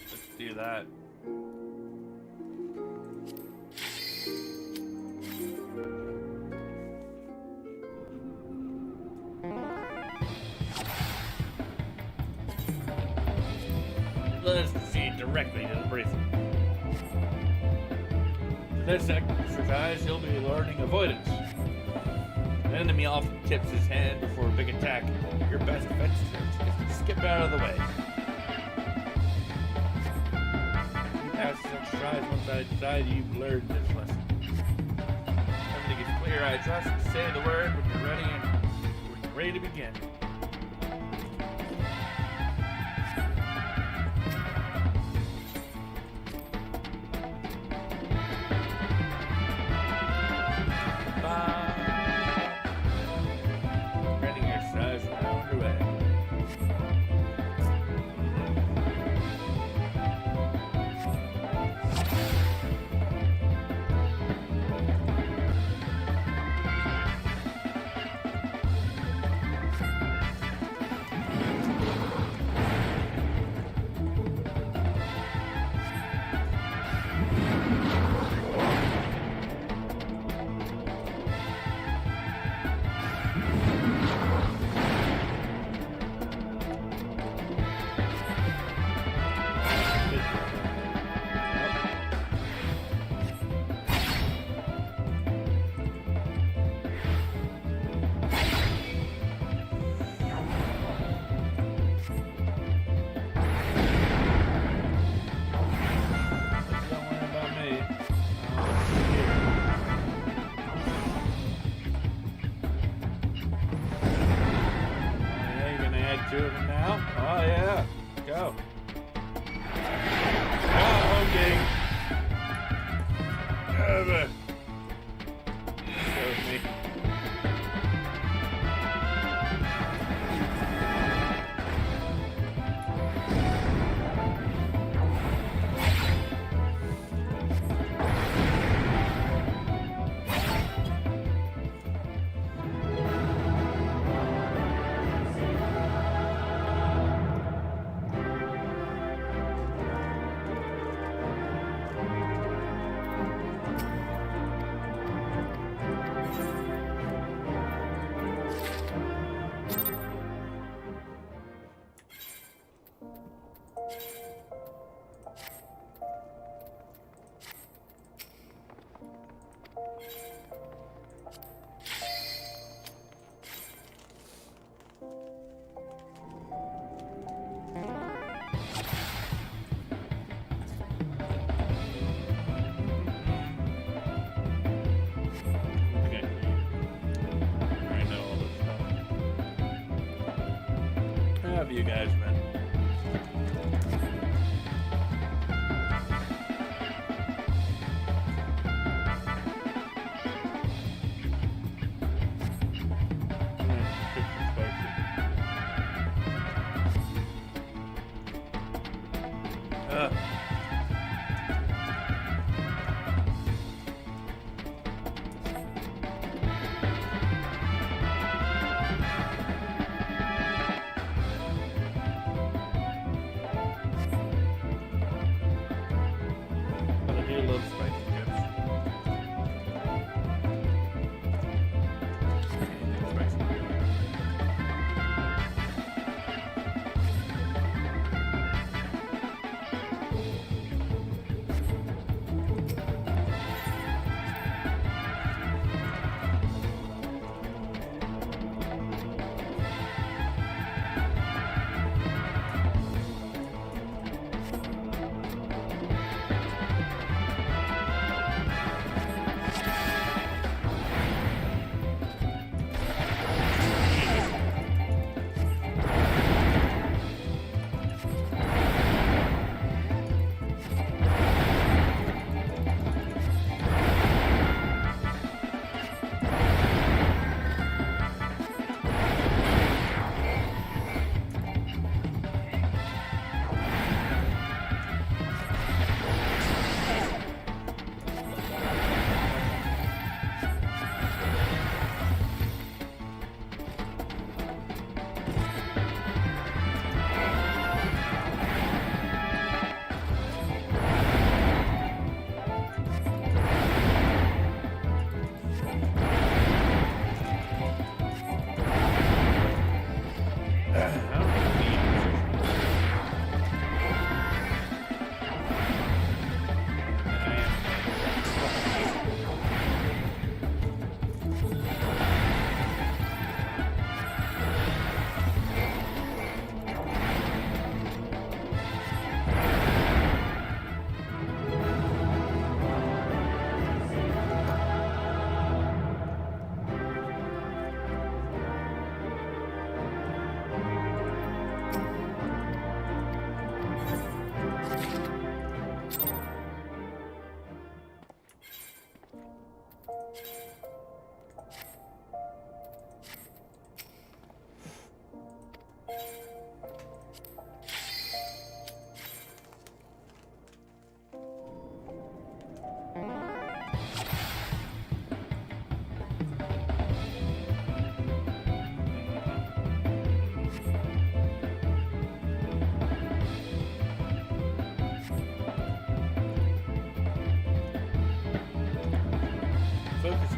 Let's do that. Let us proceed directly to the briefing. For this exercise, you'll be learning avoidance. An enemy often tips his hand before a big attack. Your best defense is to skip out of the way. You pass this exercise once I decide you've learned this lesson. Everything is clear, I trust. Say the word when you're ready and when you're ready to begin. Two of them now. Oh yeah. Go. Go, King. Go with me. You guys, man.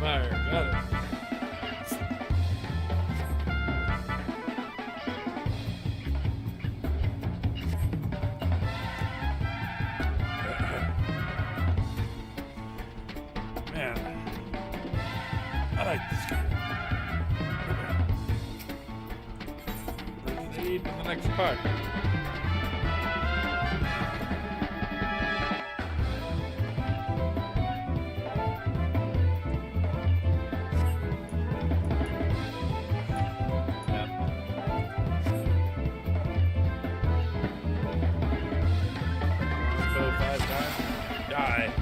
fire. Got it. Man, I like this game. Proceed to the next part. Die.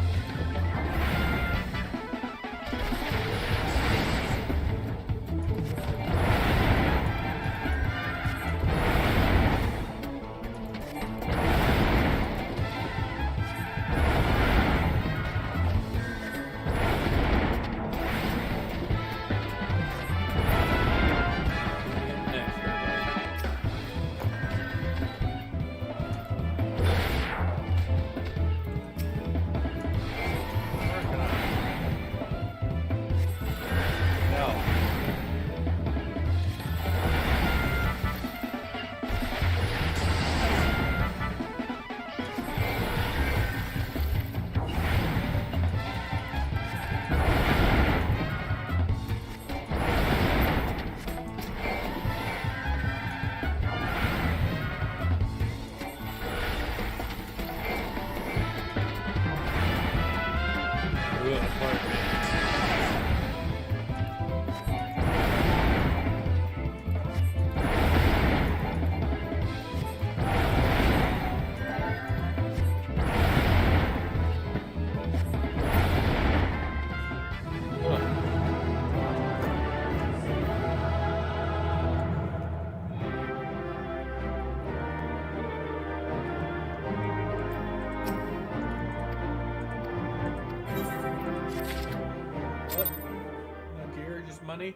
Money?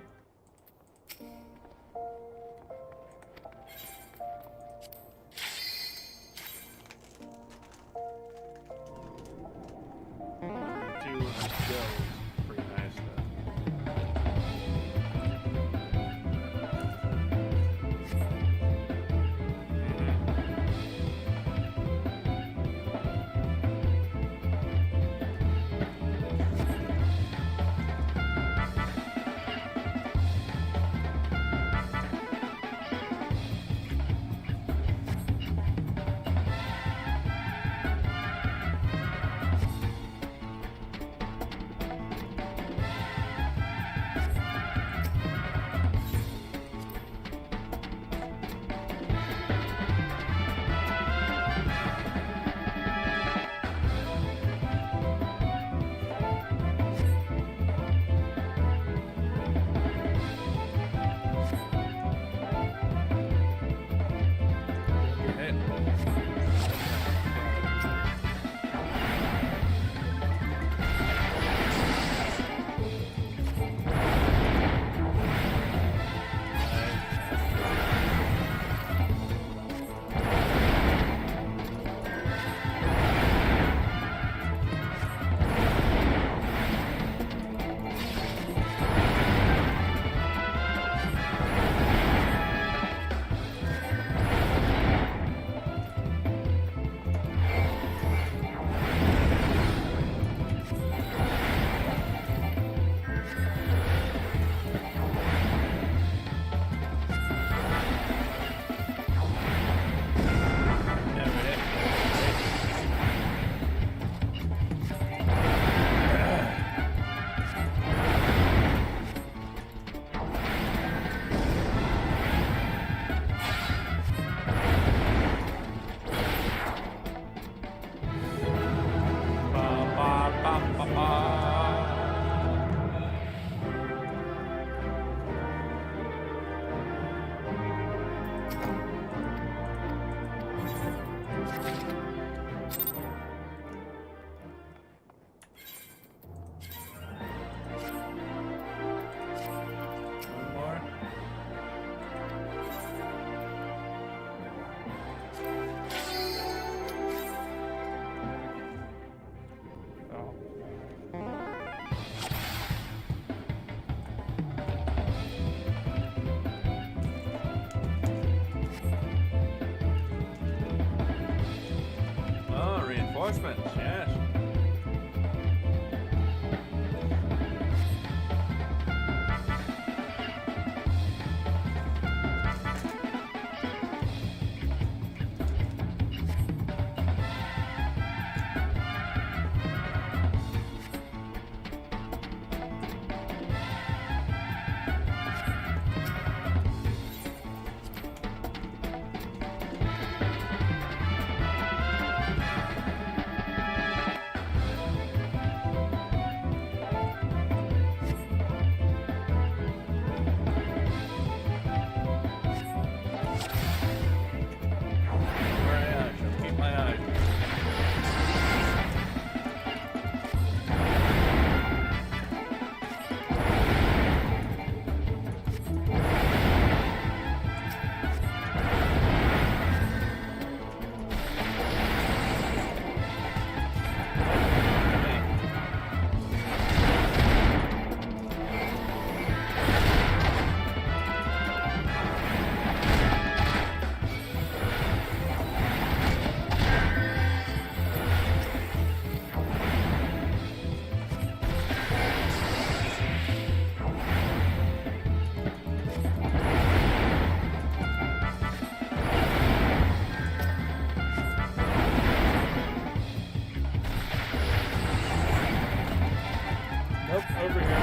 Pretty nice though. Reinforcements, yes. Nope, over here.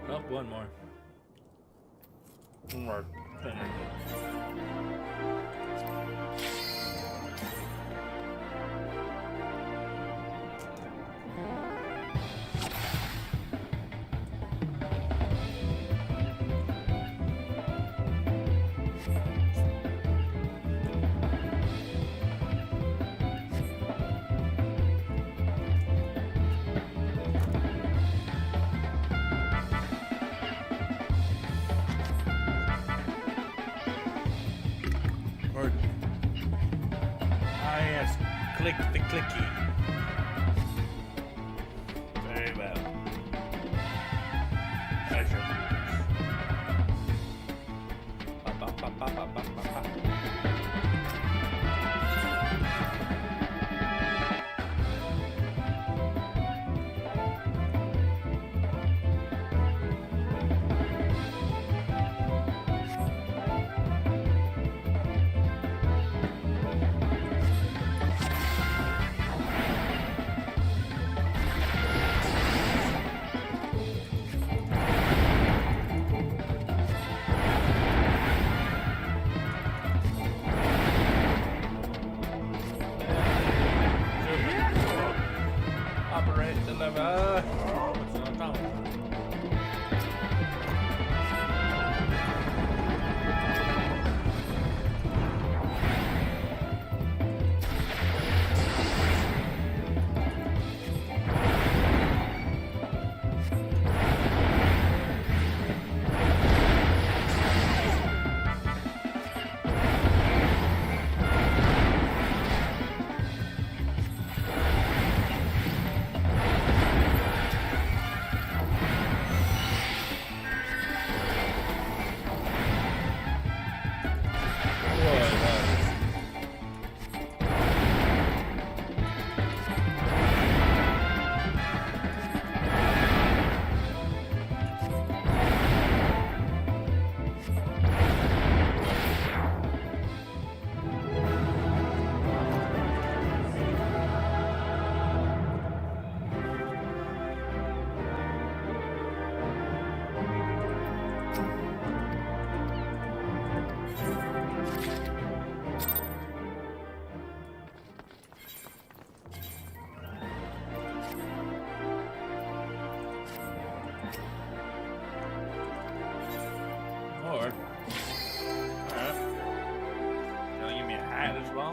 Nope, one more. One more. Or, yes, click the clicky. Very well. I shall do this. Ba, ba, ba, ba, ba, ba, ba, ba.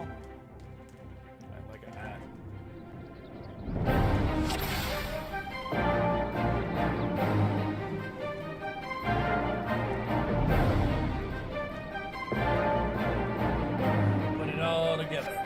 well. I like a hat. Put it all together.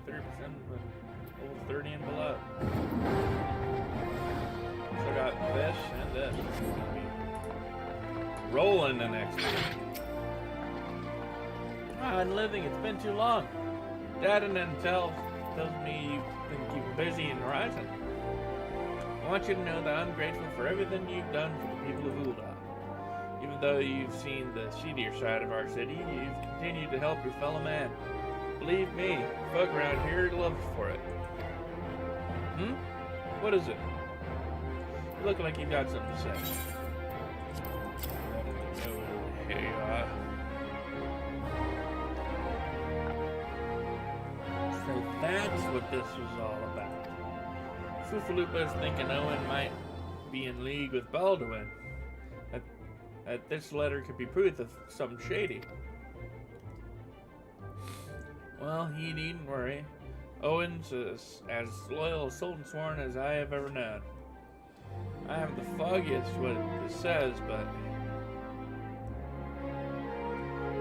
30% over 30 and below. So I got this and this. Rolling the next week. I'm living, it's been too long. Dad and tells me you've been keeping busy in Horizon. I want you to know that I'm grateful for everything you've done for the people of Ulda. Even though you've seen the seedier side of our city, you've continued to help your fellow man. Believe me, folk around here love you for it. What is it? You look like you've got something to say. Here you are. So that's what this was all about. Fufalupa's thinking Owen might be in league with Baldwin. That this letter could be proof of something shady. Well, he needn't worry. Owen's as loyal a Sultan Sworn as I have ever known. I haven't the foggiest what this says, but...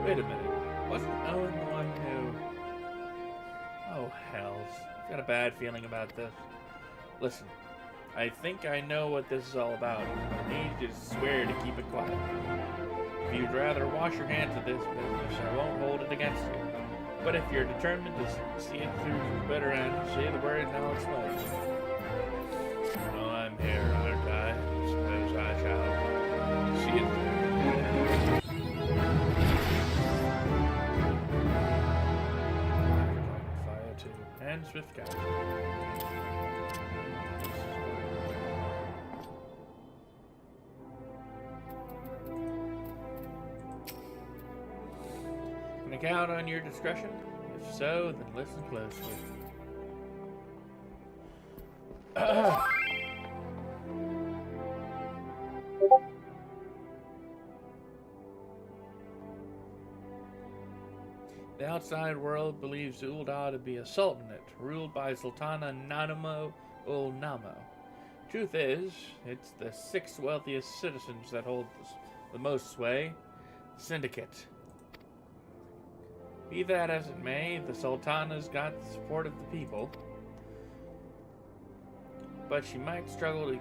Wait a minute. Wasn't Owen the one who... Oh, hells. I've got a bad feeling about this. Listen, I think I know what this is all about. I need you to swear to keep it quiet. If you'd rather wash your hands of this business, I won't hold it against you. But if you're determined to see it through to the bitter end, say the word and I'll explain. Oh, I'm here, aren't I? Suppose I shall see it through. Fire too. And swift guide. Can I count on your discretion? If so, then listen closely. The outside world believes Ulda to be a sultanate, ruled by Sultana Nanamo ul Namo. Truth is, it's the 6 wealthiest citizens that hold the most sway, the syndicate. Be that as it may, the Sultana's got the support of the people, but she might struggle to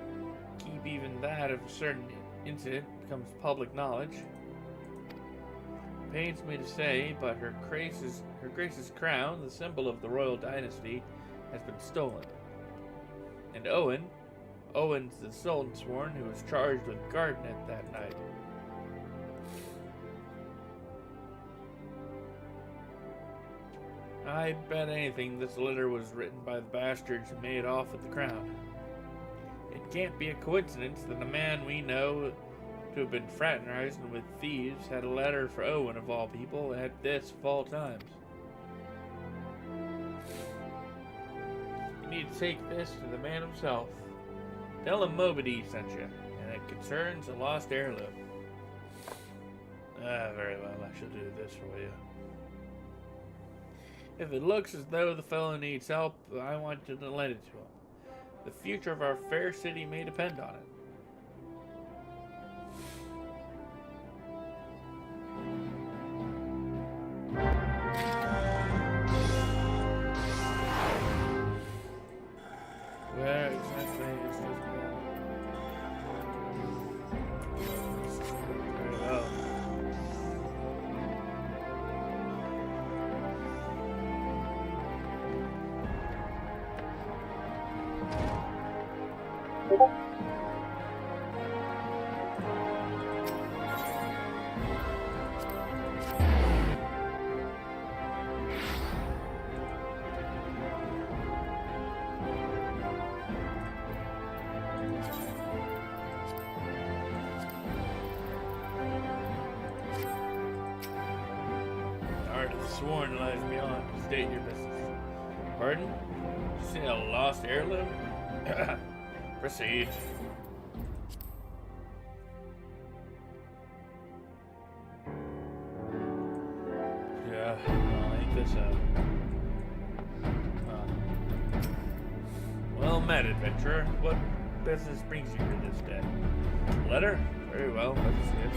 keep even that if a certain incident becomes public knowledge. It pains me to say, but her Grace's crown, the symbol of the royal dynasty, has been stolen. And Owen's the Sultan Sworn who was charged with guarding it that night. I bet anything this letter was written by the bastards who made off with the crown. It can't be a coincidence that a man we know to have been fraternizing with thieves had a letter for Owen of all people at this of all times. You need to take this to the man himself. Tell him Moby sent you, and it concerns a lost heirloom. Very well, I shall do this for you. If it looks as though the fellow needs help, I want you to lend it to him. The future of our fair city may depend on it. Where exactly is this man? Very well. Sworn lies beyond. State your business. Pardon? You say a lost heirloom? Proceed. Yeah, I'll ain't this up. Well met, adventurer. What business brings you here this day? Letter? Very well, let's see it.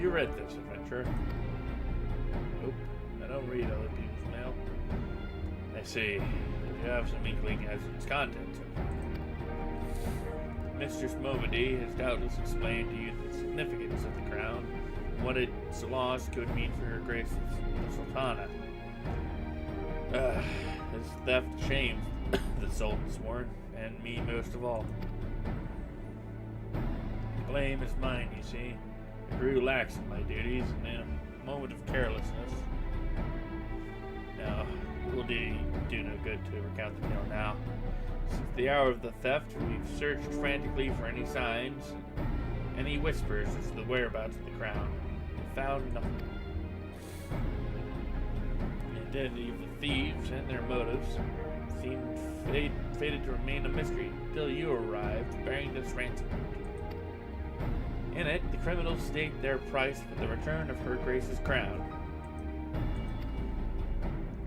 you read this adventure? Nope. I don't read other people's mail. I see. You have some inkling as its contents. Mistress Momedy has doubtless explained to you the significance of the crown and what its loss could mean for Her Grace the Sultana. This theft shames the Sultan Sworn, and me most of all. The blame is mine, you see. I grew lax in my duties, and in a moment of carelessness. No, it will do no good to recount the tale now. Since the hour of the theft, we've searched frantically for any signs, any whispers as to the whereabouts of the crown, and found nothing. The identity of the thieves and their motives seemed fated to remain a mystery until you arrived, bearing this ransom note. In it, the criminals state their price for the return of Her Grace's crown.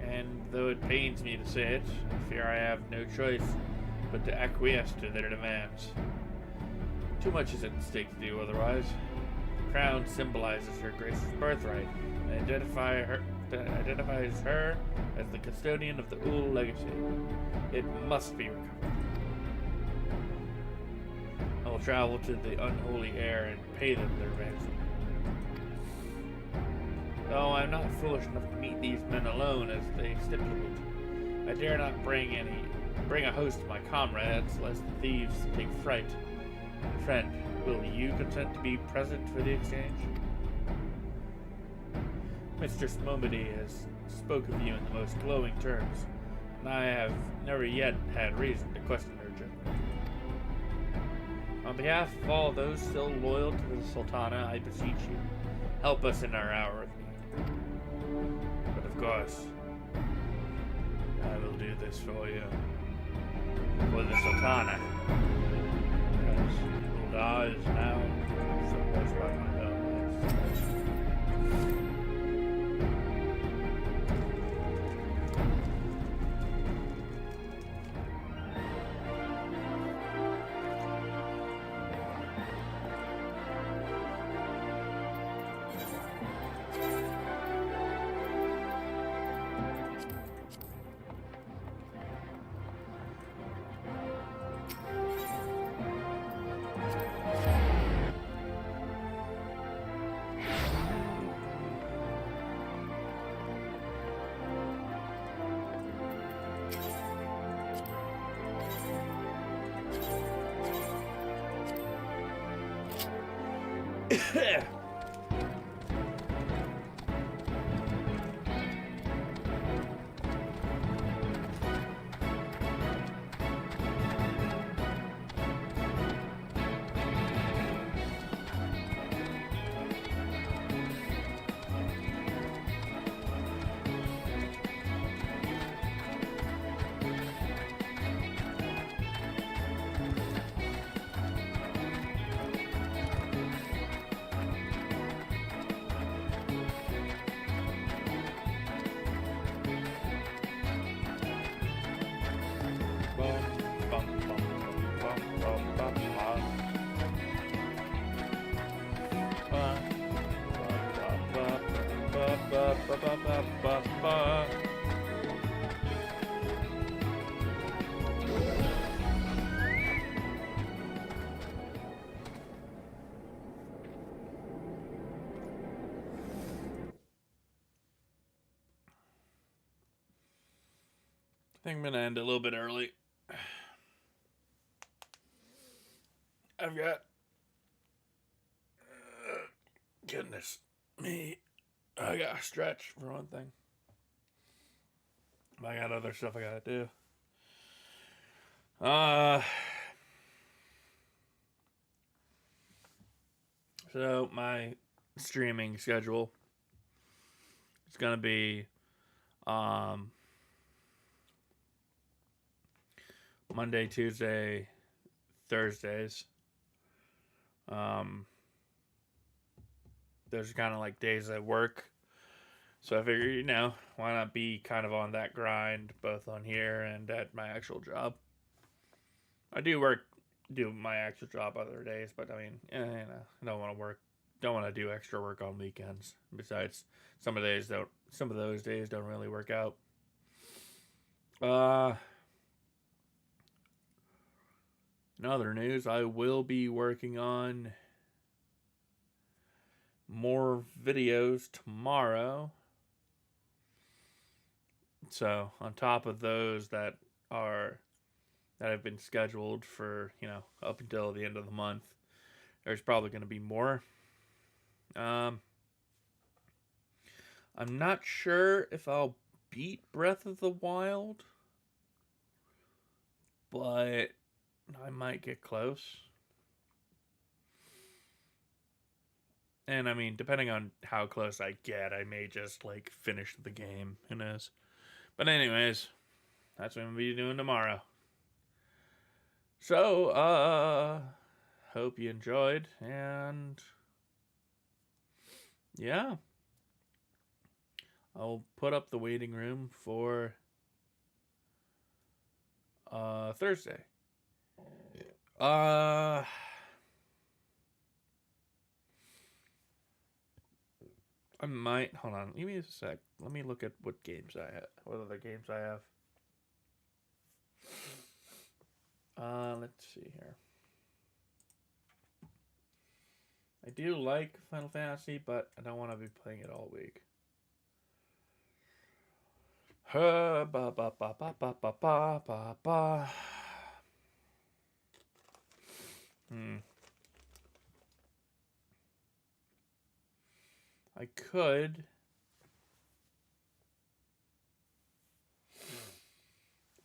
And though it pains me to say it, I fear I have no choice but to acquiesce to their demands. Too much is at stake to do otherwise. The crown symbolizes Her Grace's birthright and identifies her as the custodian of the Ul legacy. It must be recovered. I will travel to the unholy heir and pay them their ransom. Though I am not foolish enough to meet these men alone as they stipulate, I dare not bring a host of my comrades, lest the thieves take fright. Friend, will you consent to be present for the exchange? Mistress Momedy has spoke of you in the most glowing terms, and I have never yet had reason to question her judgment. On behalf of all those still loyal to the Sultana, I beseech you, help us in our hour of need. But of course, I will do this for you. For the Sultana, as Uldar is now supposed by my own legs. I think I'm going to end a little bit early. I've got... goodness me. I got to stretch, for one thing. I got other stuff I got to do. So, my streaming schedule is going to be... Monday, Tuesday, Thursdays. Those are kind of like days I work. So I figured, why not be kind of on that grind, both on here and at my actual job. I do my actual job other days, but I mean, I don't want to work don't want to do extra work on weekends. Besides, some of those days don't really work out. In other news, I will be working on more videos tomorrow. So on top of those that have been scheduled for, up until the end of the month, there's probably going to be more. I'm not sure if I'll beat Breath of the Wild, but I might get close. And I mean, depending on how close I get, I may just finish the game. Who knows? But anyways, that's what I'm gonna be doing tomorrow. So, hope you enjoyed, and yeah, I'll put up the waiting room for Thursday. I might hold on. Give me a sec. Let me look at what games I have. What other games I have? Let's see here. I do like Final Fantasy, but I don't want to be playing it all week. Ba ba ba ba ba ba ba ba ba. I could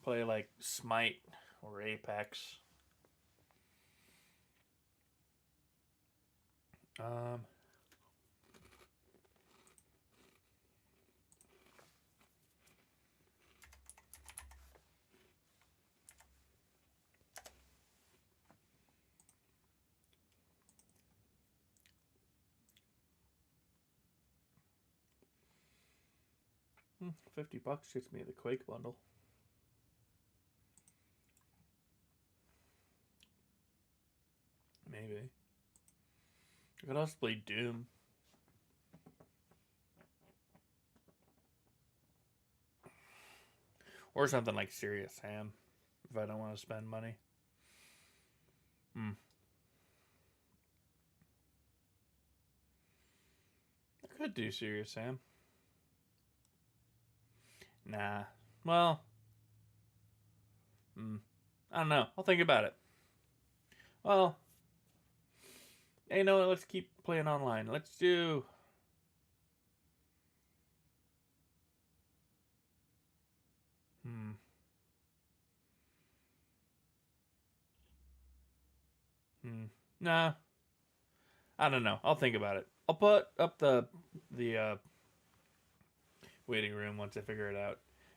play Smite or Apex. $50 gets me the Quake bundle. Maybe. I could also play Doom. Or something like Serious Sam, if I don't want to spend money. I could do Serious Sam. Nah. Well. I don't know. I'll think about it. Well. Hey, no, let's keep playing online. Let's do... Nah. I don't know. I'll think about it. I'll put up the waiting room once I figure it out.